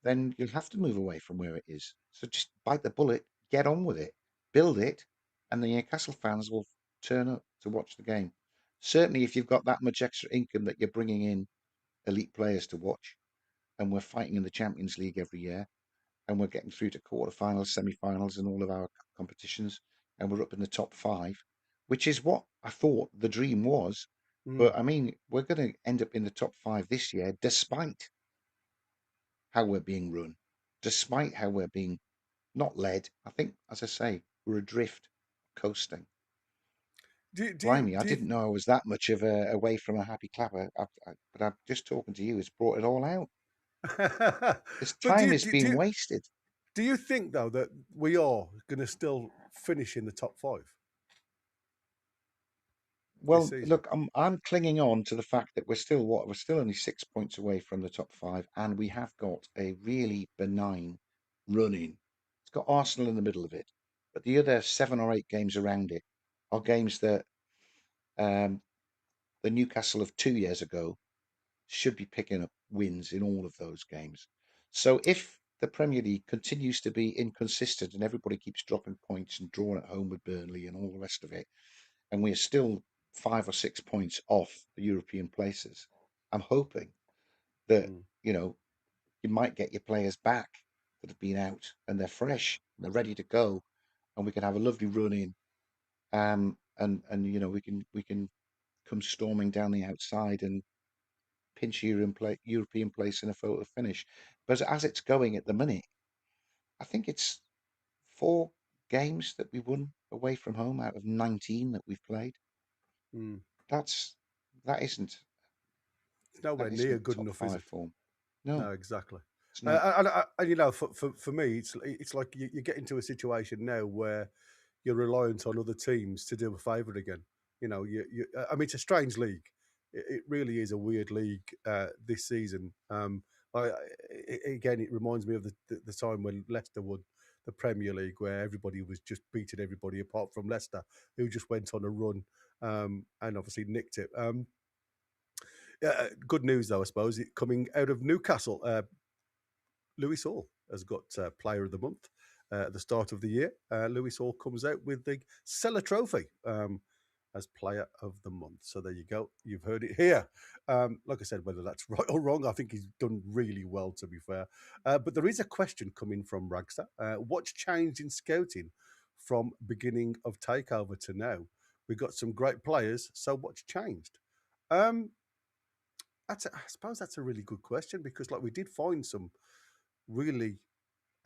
then you'll have to move away from where it is. So just bite the bullet, get on with it, build it, and the Newcastle fans will turn up to watch the game. Certainly, if you've got that much extra income that you're bringing in elite players to watch, and we're fighting in the Champions League every year, and we're getting through to quarterfinals, semi-finals, and all of our competitions, and we're up in the top five, which is what I thought the dream was. Mm. But I mean, we're going to end up in the top five this year, despite how we're being run, despite how we're being not led. I think, as I say, we're adrift, coasting. Blimey, I Do you didn't know I was that much of a away from a happy clapper. But I'm just talking to you. It's brought it all out. This but time is being wasted do you think though that we are going to still finish in the top five this Well, season? look, I'm clinging on to the fact that we're still what? We're still only 6 points away from the top five, and we have got a really benign run in. It's got Arsenal in the middle of it, but the other 7 or 8 games around it are games that um, the Newcastle of 2 years ago should be picking up wins in all of those games. So if the Premier League continues to be inconsistent and everybody keeps dropping points and drawing at home with Burnley and all the rest of it, and we are still 5 or 6 points off the European places, I'm hoping that, Mm. you know, you might get your players back that have been out and they're fresh, and they're ready to go, and we can have a lovely run in. And we can come storming down the outside and pinch a European place in a photo finish. But as it's going at the minute, I think it's 4 games that we won away from home out of 19 that we've played. Mm. That's that isn't It's nowhere that near isn't good top enough, is five it? form. No, No, exactly. it's not. And you know, for me, it's like you get into a situation now where you're reliant on other teams to do a favour again. You know, I mean, it's a strange league. It really is a weird league this season. Again, it reminds me of the time when Leicester won the Premier League, where everybody was just beating everybody apart from Leicester, who just went on a run and obviously nicked it. Good news, though, I suppose, coming out of Newcastle. Lewis Hall has got Player of the Month at the start of the year. Lewis Hall comes out with the Cellar Trophy as Player of the Month. So there you go. You've heard it here. Like I said, whether that's right or wrong, I think he's done really well, to be fair. But there is a question coming from Ragster. What's changed in scouting from beginning of takeover to now? We've got some great players. So what's changed? Um, I suppose that's a really good question because, like, we did find some really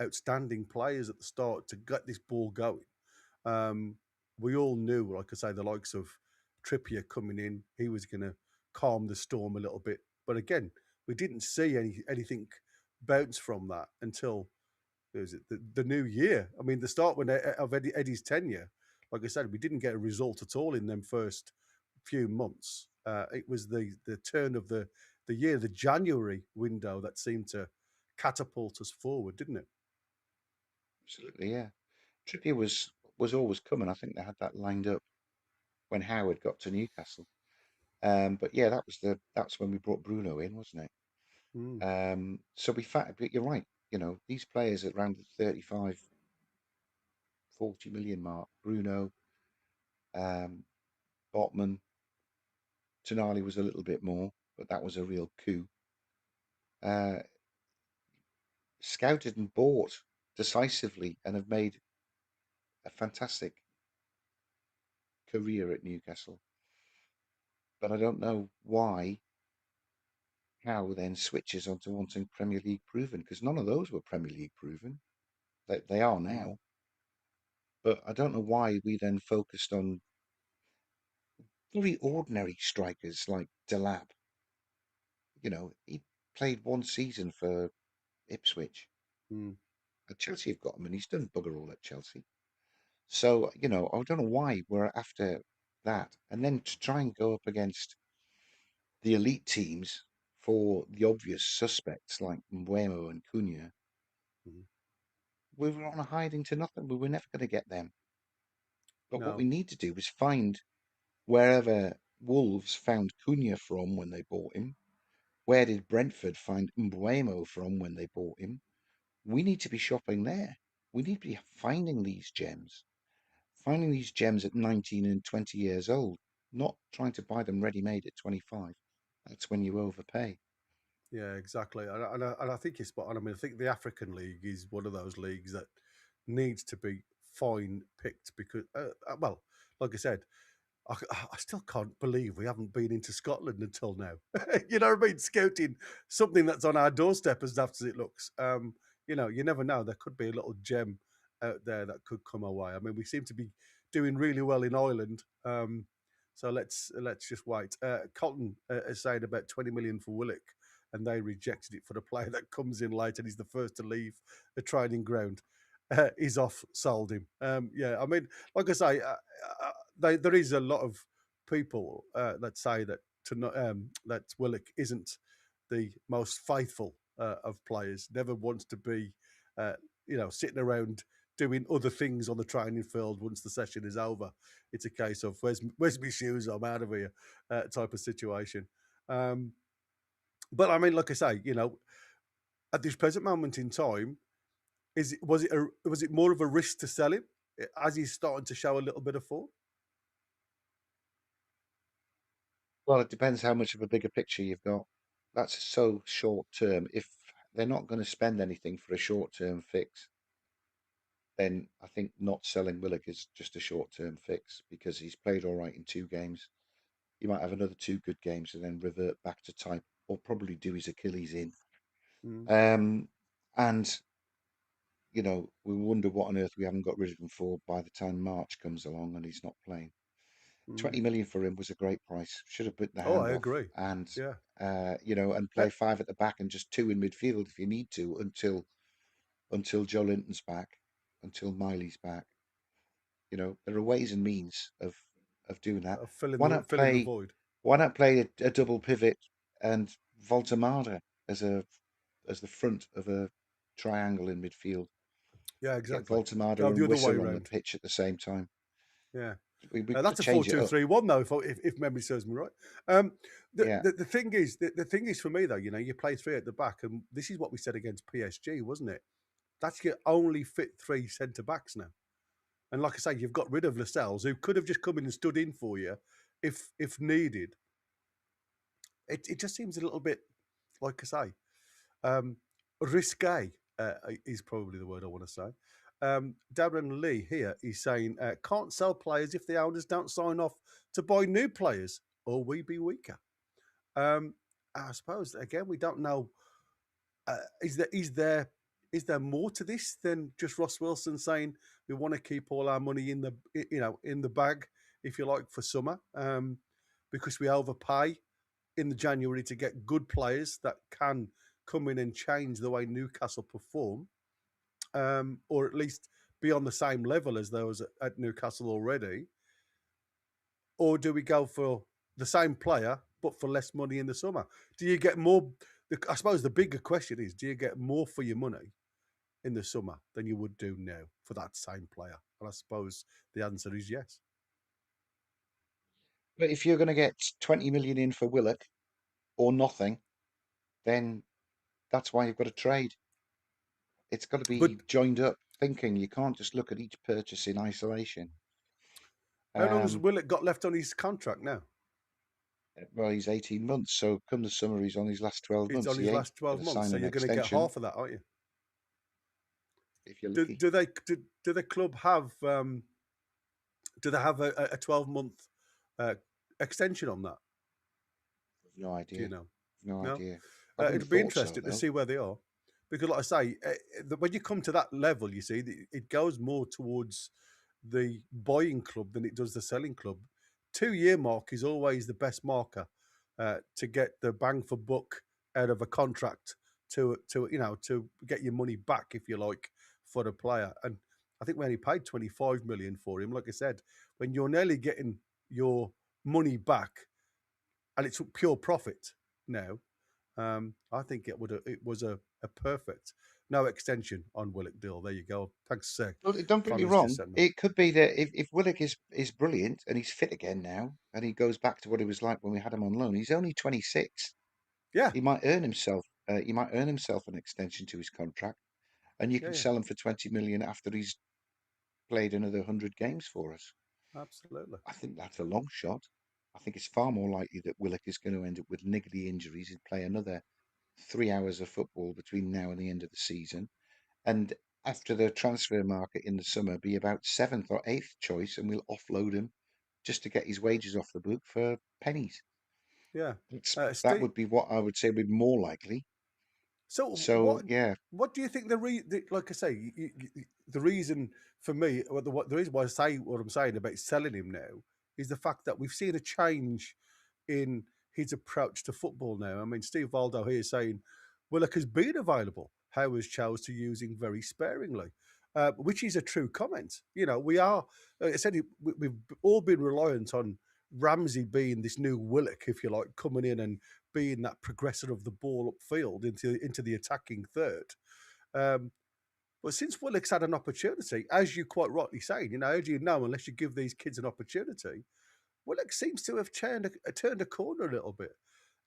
outstanding players at the start to get this ball going. Um, we all knew, like I say, the likes of Trippier coming in, he was going to calm the storm a little bit. But again, we didn't see anything bounce from that until was it the new year. I mean, the start of Eddie's tenure, like I said, we didn't get a result at all in them first few months. It was the turn of the year, the January window that seemed to catapult us forward, didn't it? Absolutely, yeah. Trippier was always coming. I think they had that lined up when Howard got to Newcastle. But yeah, that's when we brought Bruno in, wasn't Mm, it? So but you're right. These players at around the 35, 40 million mark. Bruno, um, Botman, Tonali was a little bit more, but that was a real coup. Uh, Scouted and bought decisively and have made a fantastic career at Newcastle. But I don't know why Howe then switches onto wanting Premier League proven, because none of those were Premier League proven. They are mm, now. But I don't know why we then focused on very ordinary strikers like Delap. He played 1 season for Ipswich. mm. Chelsea have got him, and he's done bugger all at Chelsea. So, I don't know why we're after that. And then to try and go up against the elite teams for the obvious suspects like Mbuemo and Cunha, Mhm. we were on a hiding to nothing. We were never going to get them. But what we No. need to do is find wherever Wolves found Cunha from when they bought him. Where did Brentford find Mbuemo from when they bought him? We need to be shopping there. We need to be finding these gems. Finding these gems at 19 and 20 years old, not trying to buy them ready made at 25. That's when you overpay. Yeah, exactly. And I think you're spot on. I mean, I think the African League is one of those leagues that needs to be fine picked because, well, like I said, I still can't believe we haven't been into Scotland until now. You know what I mean? Scouting something that's on our doorstep as daft as it looks. You never know. There could be a little gem out there that could come our way. I mean, we seem to be doing really well in Ireland. So let's just wait. Colton is saying about 20 million for Willock, and they rejected it for the player that comes in late and he's the first to leave the training ground. He's off, sold him. Yeah, I mean, like I say, there is a lot of people that say that that Willock isn't the most faithful of players. Never wants to be, uh, sitting around doing other things on the training field once the session is over. It's a case of where's my shoes? I'm out of here, type of situation. Um, but I mean, like I say, at this present moment in time, was it more of a risk to sell him as he's starting to show a little bit of form? Well, it depends how much of a bigger picture you've got. That's so short term. If they're not going to spend anything for a short term fix, then I think not selling Willock is just a short term fix because he's played all right in 2 games. He might have another 2 good games and then revert back to type or probably do his Achilles in. Mm, Um, and we wonder what on earth we haven't got rid of him for by the time March comes along and he's not playing. mm. 20 million for him was a great price. Should have bit the Oh, hand I off agree. and, Yeah. and Uh, play 5 at the back and just 2 in midfield if you need to until Joe Linton's back, until Miley's back. There are ways and means of doing that. filling Why the not filling the play? void. Why not play a double pivot and Voltemada as the front of a triangle in midfield? Yeah, Get exactly. Voltemada Go the and other way Whistle on the around. pitch at the same time. Yeah. We've got to That's a change it up. 4-2-3-1 though, if memory serves me right. Um, the, Yeah. the the thing is, the thing is for me though, you play three at the back, and this is what we said against PSG, wasn't it? That's your only fit three centre backs now. And like I say, you've got rid of Lascelles, who could have just come in and stood in for you if needed. It just seems a little bit, like I say, um, risque is probably the word I want to say. Darren Lee here is saying, can't sell players if the owners don't sign off to buy new players, or we be weaker. Um, I suppose again we don't know. Is there more to this than just Ross Wilson saying we want to keep all our money in the bag, if you like, for summer, because we overpay in the January to get good players that can come in and change the way Newcastle perform, or at least be on the same level as those at Newcastle already? Or do we go for the same player but for less money in the summer? Do you get more? I suppose the bigger question is: do you get more for your money in the summer than you would do now for that same player? And I suppose the answer is yes. But if you're going to get 20 million in for Willock or nothing, then that's why you've got to trade. It's got to But be joined up thinking. You can't just look at each purchase in isolation. how long has Um, Willett got left on his contract now? well, he's 18 months, so come the summer, he's on his last 12 It's months. on He his ain't last going 12 to months, sign so an you're going to get extension half of that, aren't you? if you're Do, lucky. do they do the club have do they have a 12-month uh, extension on that? No Do you idea. know? No No. idea. I wouldn't It'd have be thought so, interesting to though. see where they are, because, like I say, when you come to that level, you see, it goes more towards the buying club than it does the selling club. 2-year mark is always the best marker to get the bang for buck out of a contract to get your money back, if you like, for the player. And I think we only paid 25 million for him. Like I said, when you're nearly getting your money back and it's pure profit now, I think it was a perfect no extension on Willock deal. There you go. Thanks, Well, don't get me Connor's just wrong. sent me. It could be that if Willock is brilliant and he's fit again now, and he goes back to what he was like when we had him on loan. He's only 26. Yeah, He might earn himself. He might earn himself an extension to his contract, and you yeah, can yeah, sell him for 20 million after he's played another 100 games for us. absolutely. I think that's a long shot. I think it's far more likely that Willock is going to end up with niggly injuries and play another 3 hours of football between now and the end of the season. And after the transfer market in the summer, be about seventh or eighth choice, and we'll offload him just to get his wages off the book for pennies. Yeah. That Steve, would be what I would say would be more likely. so So yeah, what do you think like I say, the reason for me, the reason why I say what I'm saying about selling him now is the fact that we've seen a change in his approach to football now. I mean, Steve Valdo here saying Willock has been available. Howe has chose to use him very sparingly, which is a true comment. You know, we are, like I said, we've all been reliant on Ramsey being this new Willock, if you like, coming in and being that progressor of the ball upfield into the attacking third. Um, but since Willock's had an opportunity, as you quite rightly saying, you know, how do you know unless you give these kids an opportunity? Willock seems to have turned a corner a little bit.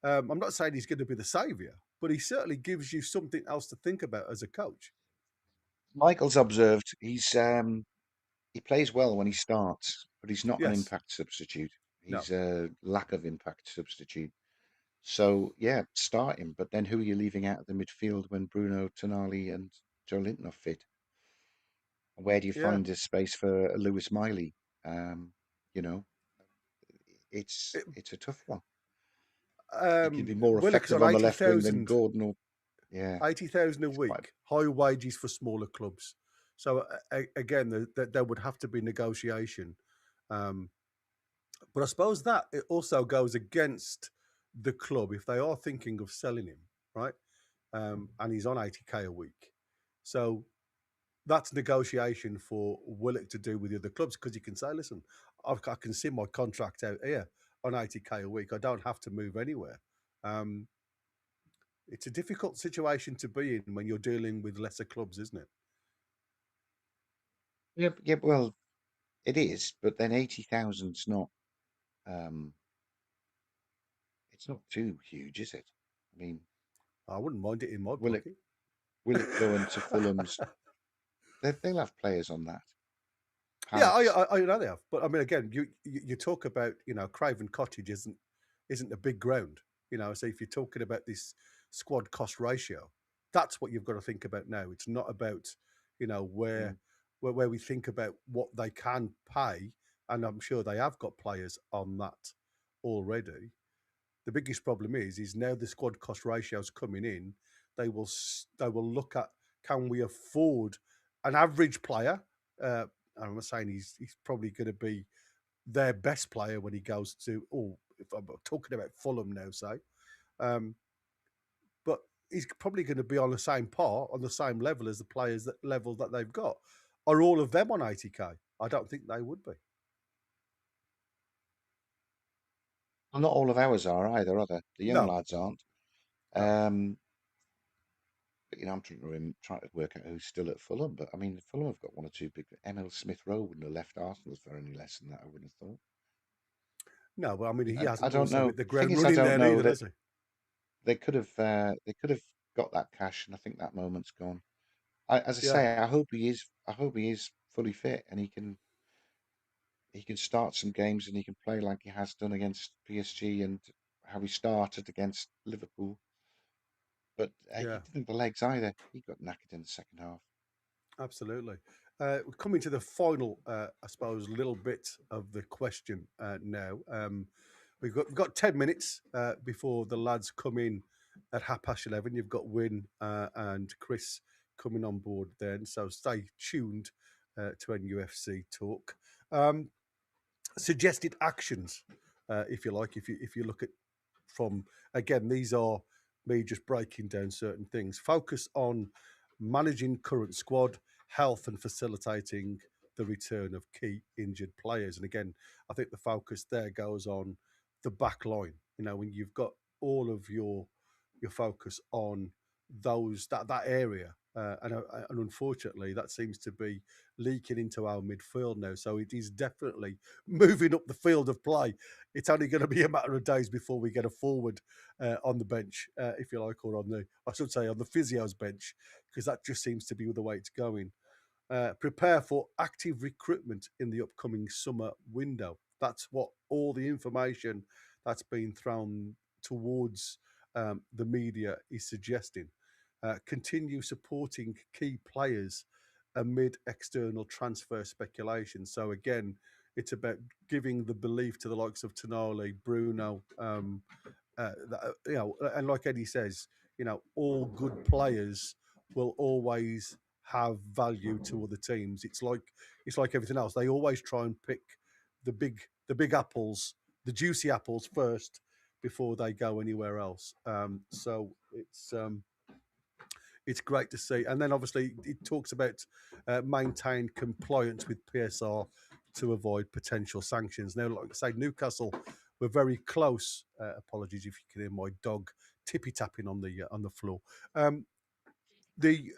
I'm not saying he's going to be the saviour, but he certainly gives you something else to think about as a coach. Michael's observed he plays well when he starts, but he's not an Yes. impact substitute. No. He's a lack of impact substitute. So yeah, start him. But then who are you leaving out of the midfield when Bruno Tonali and Joe Linton are fit? Where do you Yeah. find a space for a Lewis Miley? You know, It, it's a tough one. He can be more Willock's effective on on the left wing than Gordon. Or yeah, 80,000 a it's quite. week, high wages for smaller clubs. So again, there would have to be negotiation. Um, but I suppose that it also goes against the club if they are thinking of selling him, right? And he's on 80k a week. So that's negotiation for Willock to do with the other clubs because you can say, listen, I can see my contract out here on 80k a week. I don't have to move anywhere. Um, it's a difficult situation to be in when you're dealing with lesser clubs, isn't it? Yeah, yeah. Well, it is, but then 80,000's not. Um, it's not too huge, is it? I mean, I wouldn't mind it in my will it pocket. will it go into Fulham's? They'll have players on that. Yeah, Palace. I know they have, but I mean, again, you talk about Craven Cottage isn't a big ground, So if you're talking about this squad cost ratio, that's what you've got to think about now. It's not about Mm. where we think about what they can pay, and I'm sure they have got players on that already. The biggest problem is now the squad cost ratios coming in. They will look at, can we afford an average player? I'm not saying he's probably going to be their best player when he goes to. Oh, if I'm talking about Fulham now, say, um, but he's probably going to be on the same par, on the same level as the players that they've got. Are all of them on 80k? I don't think they would be. Well, not all of ours are either, are they? The young No, lads aren't. no. Um, but I'm trying to work out who's still at Fulham. But I mean, Fulham have got one or two big. Emil Smith Rowe wouldn't have left Arsenal for any less than that. I wouldn't have thought. No, but I mean, he I hasn't don't also know. hit the The thing ground is, I running don't there know neither, that has he? they could have got that cash, and I think that moment's gone. As I Yeah, say, I hope he is. I hope he is fully fit, and he can start some games, and he can play like he has done against PSG and how he started against Liverpool. But he yeah. didn't have the legs either. He got knackered in the second half. Absolutely. We're coming to the final, I suppose, little bit of the question now. We've got 10 minutes before the lads come in at 11:30. You've got Win and Chris coming on board then, so stay tuned to NUFC talk. Suggested actions, if you like, if you look at from again, these are me just breaking down certain things. Focus on managing current squad, health and facilitating the return of key injured players. And again, I think the focus there goes on the back line. You know, when you've got all of your focus on that area, and unfortunately, that seems to be leaking into our midfield now. So it is definitely moving up the field of play. It's only going to be a matter of days before we get a forward on the bench, if you like, or I should say, on the physio's bench, because that just seems to be the way it's going. Prepare for active recruitment in the upcoming summer window. That's what all the information that's been thrown towards the media is suggesting. Continue supporting key players amid external transfer speculation. So again, it's about giving the belief to the likes of Tonali, Bruno, and like Eddie says, all good players will always have value to other teams. It's like everything else. They always try and pick the big apples, the juicy apples first before they go anywhere else. So it's great to see. And then obviously it talks about maintain compliance with PSR to avoid potential sanctions. Now, like I say, Newcastle were very close. Apologies if you can hear my dog tippy tapping on the floor. The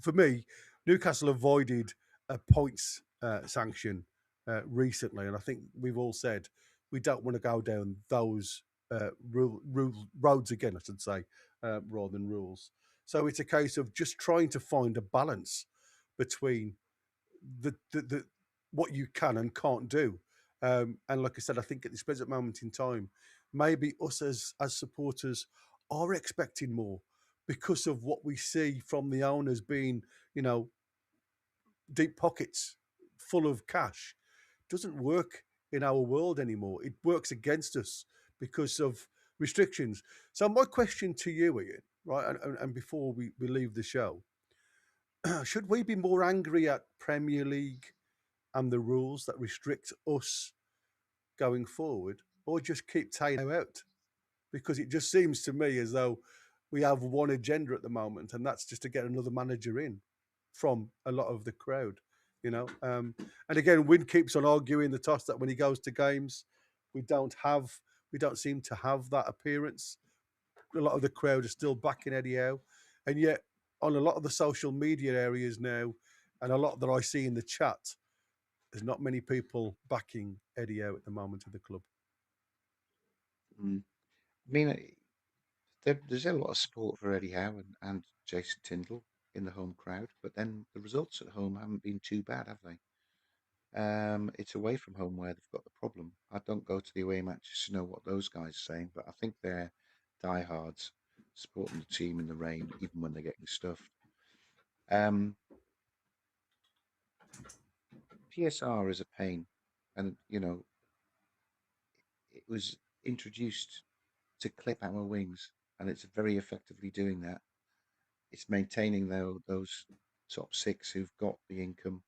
For me, Newcastle avoided a points sanction recently, and I think we've all said we don't want to go down those roads again. I should say, rather than rules. So it's a case of just trying to find a balance between the what you can and can't do. And like I said, I think at this present moment in time, maybe us as supporters are expecting more because of what we see from the owners being, you know, deep pockets full of cash. Doesn't work in our world anymore. It works against us because of restrictions. So my question to you, Ian, right, and before we leave the show, should we be more angry at Premier League and the rules that restrict us going forward, or just keep Taino out? Because it just seems to me as though we have one agenda at the moment, and that's just to get another manager in from a lot of the crowd, you know. And again, Wynn keeps on arguing the toss that when he goes to games, we don't have, we don't seem to have that appearance. A lot of the crowd are still backing Eddie Howe, and yet on a lot of the social media areas now, and a lot that I see in the chat, there's not many people backing Eddie Howe at the moment of the club. Mm. I mean, there's a lot of support for Eddie Howe and Jason Tyndall in the home crowd, but then the results at home haven't been too bad, have they? It's away from home where they've got the problem. I don't go to the away matches to know what those guys are saying, but I think they're diehards supporting the team in the rain, even when they're getting stuffed. PSR is a pain, and it was introduced to clip our wings, and it's very effectively doing that. It's maintaining those top six who've got the income.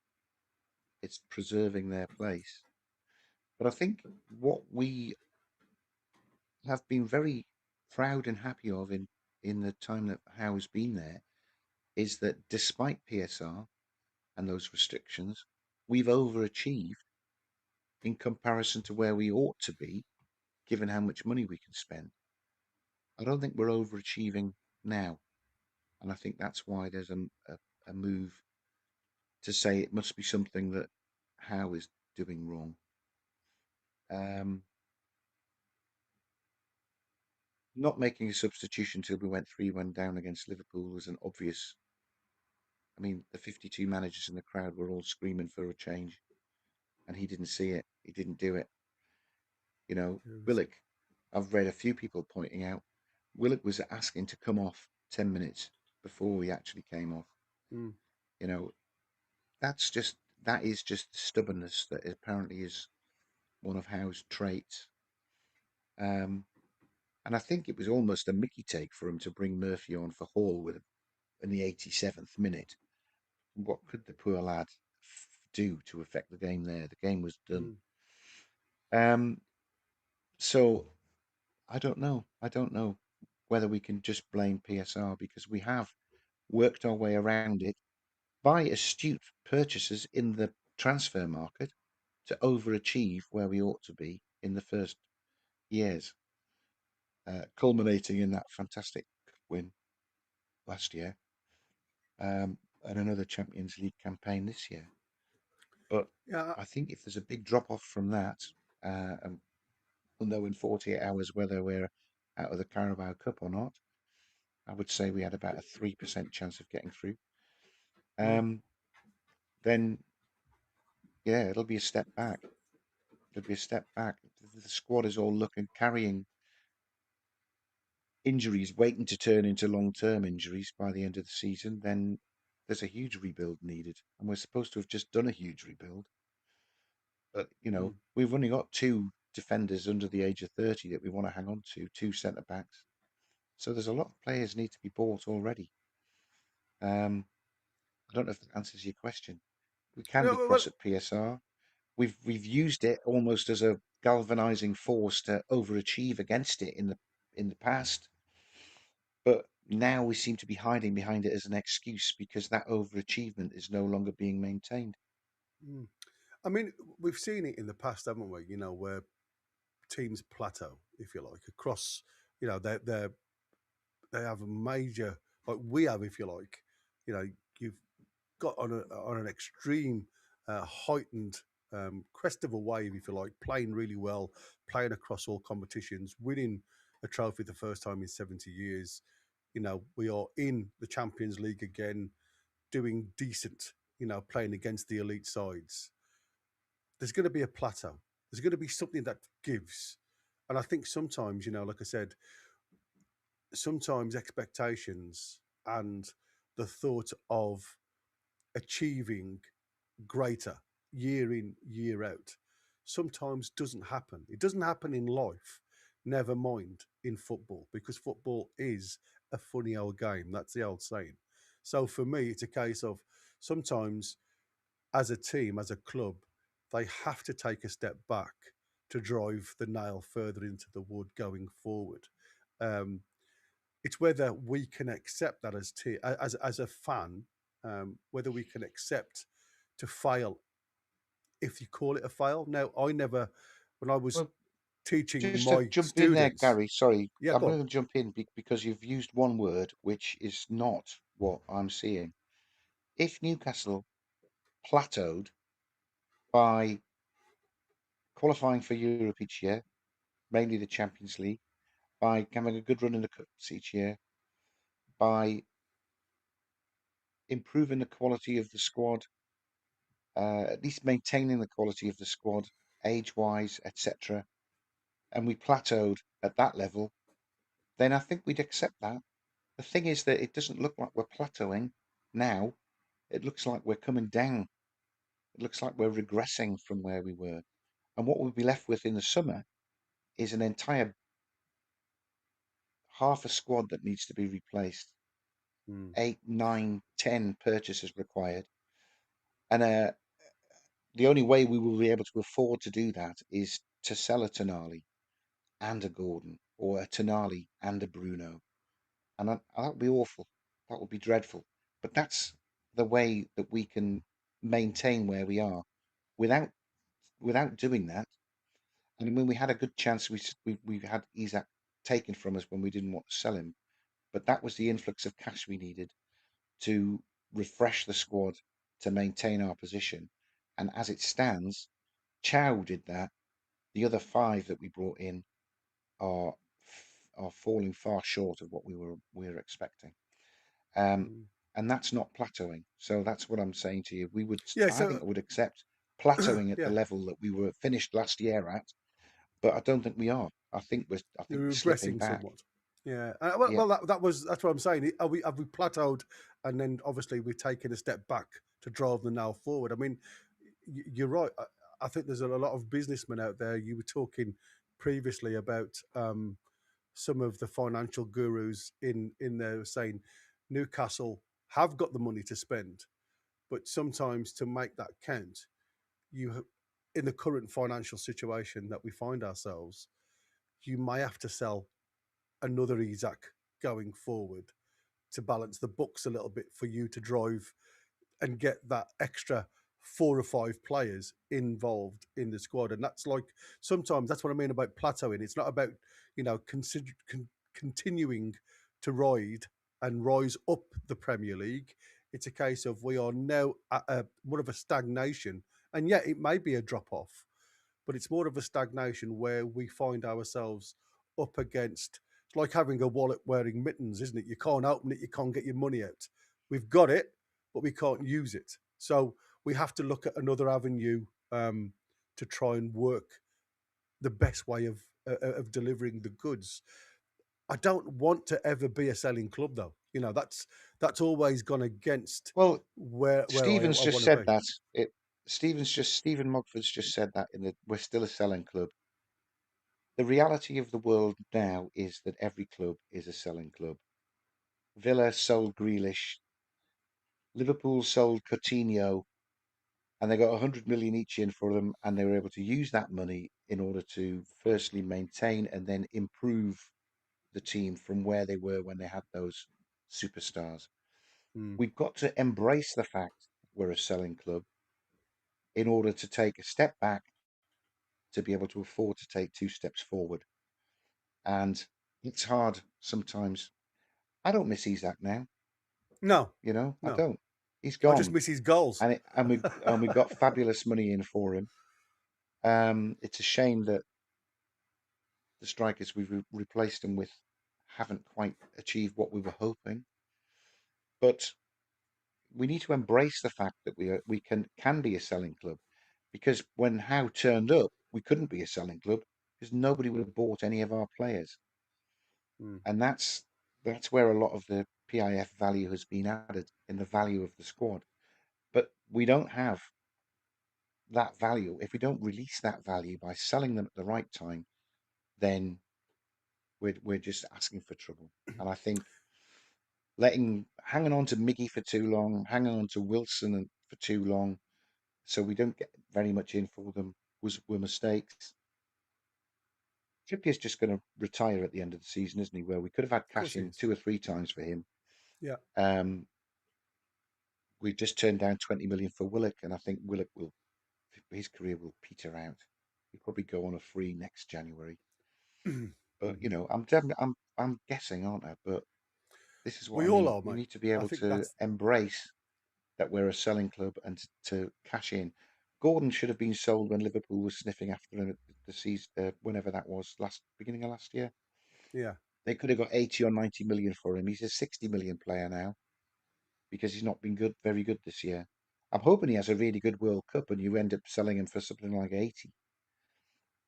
It's preserving their place. But I think what we have been very proud and happy of in the time that Howe's been there is that despite PSR and those restrictions, we've overachieved in comparison to where we ought to be, given how much money we can spend. I don't think we're overachieving now. And I think that's why there's a move to say it must be something that Howe is doing wrong. Not making a substitution till we went 3-1 down against Liverpool was an obvious. I mean, the 52 managers in the crowd were all screaming for a change, and he didn't see it. He didn't do it. Willock, I've read a few people pointing out, Willock was asking to come off 10 minutes before he actually came off. Mm. That is just stubbornness that apparently is one of Howe's traits. And I think it was almost a Mickey take for him to bring Murphy on for Hall in the 87th minute. What could the poor lad do to affect the game there? The game was done. So I don't know. I don't know whether we can just blame PSR because we have worked our way around it by astute purchasers in the transfer market to overachieve where we ought to be in the first years, culminating in that fantastic win last year, and another Champions League campaign this year. But Yeah, I think if there's a big drop off from that, and we'll know in 48 hours whether we're out of the Carabao Cup or not, I would say we had about a 3% chance of getting through. mm, Then, yeah, it'll be a step back. It'll be a step back. The squad is all looking, carrying injuries, waiting to turn into long-term injuries by the end of the season. Then there's a huge rebuild needed. And we're supposed to have just done a huge rebuild. But, mm. we've only got 2 defenders under the age of 30 that we want to hang on to, 2 centre backs. So there's a lot of players need to be bought already. I don't know if that answers your question. We can Yeah, be cross at PSR. We've used it almost as a galvanizing force to overachieve against it in the past, but now we seem to be hiding behind it as an excuse because that overachievement is no longer being maintained. mm. I mean, we've seen it in the past, haven't we? Where teams plateau, if you like, across. They have a major, like we have, if you like. You've got on an extreme, heightened, crest of a wave, if you like, playing really well, playing across all competitions, winning a trophy the first time in 70 years. We are in the Champions League again, doing decent. Playing against the elite sides. There's going to be a plateau. There's going to be something that gives. And I think sometimes, like I said, sometimes expectations and the thought of achieving greater year in, year out sometimes doesn't happen. It doesn't happen in life, never mind in football, because football is a funny old game. That's the old saying. So for me, it's a case of sometimes as a team, as a club, they have to take a step back to drive the nail further into the wood going forward. Um, it's whether we can accept that as a fan, whether we can accept to fail, if you call it a fail. Now, I never, when I was Well, teaching just to my jump in there, students, Gary, sorry, yeah, I'm go on. going to jump in because you've used one word which is not what I'm seeing. If Newcastle plateaued by qualifying for Europe each year, mainly the Champions League, by having a good run in the cups each year, by improving the quality of the squad, at least maintaining the quality of the squad, age-wise, etc., and we plateaued at that level, then I think we'd accept that. The thing is that it doesn't look like we're plateauing now. It looks like we're coming down. It looks like we're regressing from where we were. And what we'll be left with in the summer is an entire half a squad that needs to be replaced. Mm, 8, 9, 10 purchases required. And the only way we will be able to afford to do that is to sell a Tonali and a Gordon, or a Tonali and a Bruno. And that would be awful. That would be dreadful. But that's the way that we can maintain where we are without doing that. And when we had a good chance, we had Isaac taken from us when we didn't want to sell him. But that was the influx of cash we needed to refresh the squad to maintain our position. And as it stands, Chow did that. The other 5 that we brought in are falling far short of what we were expecting. Um, mm. and that's not plateauing. So that's what I'm saying to you. Yeah, I so think I would accept plateauing at the yeah, level that we were finished last year at, but I don't think we are. I think we're you're slipping regressing back. somewhat. Yeah, well, Yeah. well that's what I'm saying. Have we plateaued, and then obviously we've taken a step back to drive the nail forward? I mean, you're right. I think there's a lot of businessmen out there. You were talking previously about some of the financial gurus in there saying Newcastle have got the money to spend, but sometimes to make that count, in the current financial situation that we find ourselves, you may have to sell another Isaac going forward to balance the books a little bit for you to drive and get that extra 4 or 5 players involved in the squad. And that's like, sometimes that's what I mean about plateauing. It's not about, continuing to ride and rise up the Premier League. It's a case of we are now at more of a stagnation. And yet it may be a drop off, but it's more of a stagnation where we find ourselves up against. It's like having a wallet wearing mittens, isn't it? You can't open it, you can't get your money out. We've got it, but we can't use it. So we have to look at another avenue to try and work the best way of delivering the goods. I don't want to ever be a selling club, though. That's always gone against Well, where I Stephen's just want to said be. that. Stephen Mogford's just said that we're still a selling club. The reality of the world now is that every club is a selling club. Villa sold Grealish, Liverpool sold Coutinho, and they got 100 million each in for them, and they were able to use that money in order to firstly maintain and then improve the team from where they were when they had those superstars. We've got to embrace the fact we're a selling club in order to take a step back to be able to afford to take 2 steps forward. And it's hard sometimes. I don't miss Isaac now, No, I no. don't. He's I just gone. miss his goals. And we got fabulous money in for him. It's a shame that the strikers we've replaced him with haven't quite achieved what we were hoping. But we need to embrace the fact that we can be a selling club, because when Howe turned up, we couldn't be a selling club because nobody would have bought any of our players, and that's where a lot of the PIF value has been added in the value of the squad. But we don't have that value if we don't release that value by selling them at the right time. Then we're just asking for trouble, and I think hanging on to Miggy for too long, hanging on to Wilson for too long, so we don't get very much in for them were mistakes. Trippier's just going to retire at the end of the season, isn't he? Where we could have had Of cash course he in is. 2 or 3 times for him. Yeah. We just turned down 20 million for Willock, and I think Willock his career will peter out. He'll probably go on a free next January. But I'm guessing, aren't I? But this is what We I all mean. are, We mate. need to be I able think to that's embrace that we're a selling club and to cash in. Gordon should have been sold when Liverpool was sniffing after him at the season, whenever that was, beginning of last year. yeah. They could have got 80 or 90 million for him. He's a 60 million player now because he's not been very good this year. I'm hoping he has a really good World Cup and you end up selling him for something like 80.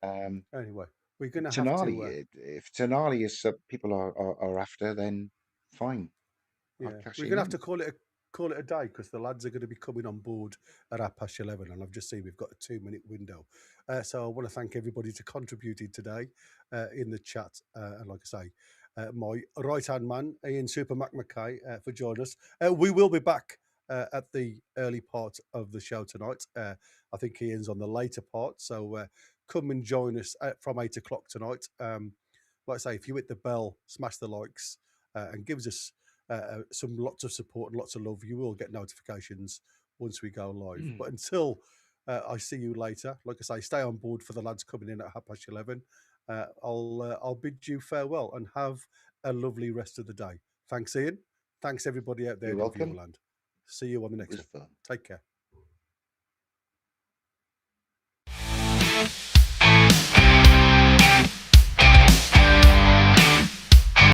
Anyway, we're going to have to. If Tonali is people are after, then fine. I'd Yeah, cash we're him going to have in. to call it a day because the lads are going to be coming on board at 11:30, and I've just seen we've got a 2-minute window. So I want to thank everybody who contributed today in the chat, and like I say, my right hand man Ian Super Mac McKay for joining us. We will be back at the early part of the show tonight. I think Ian's on the later part, so come and join us from 8 o'clock tonight. Like I say, if you hit the bell, smash the likes, and gives us some lots of support and lots of love, you will get notifications once we go live. But until I see you later, like I say, stay on board for the lads coming in at 11:30. I'll bid you farewell and have a lovely rest of the day. Thanks, Ian. Thanks everybody out there You're in welcome. Viewerland. See you on the It next was one. fun. Take care.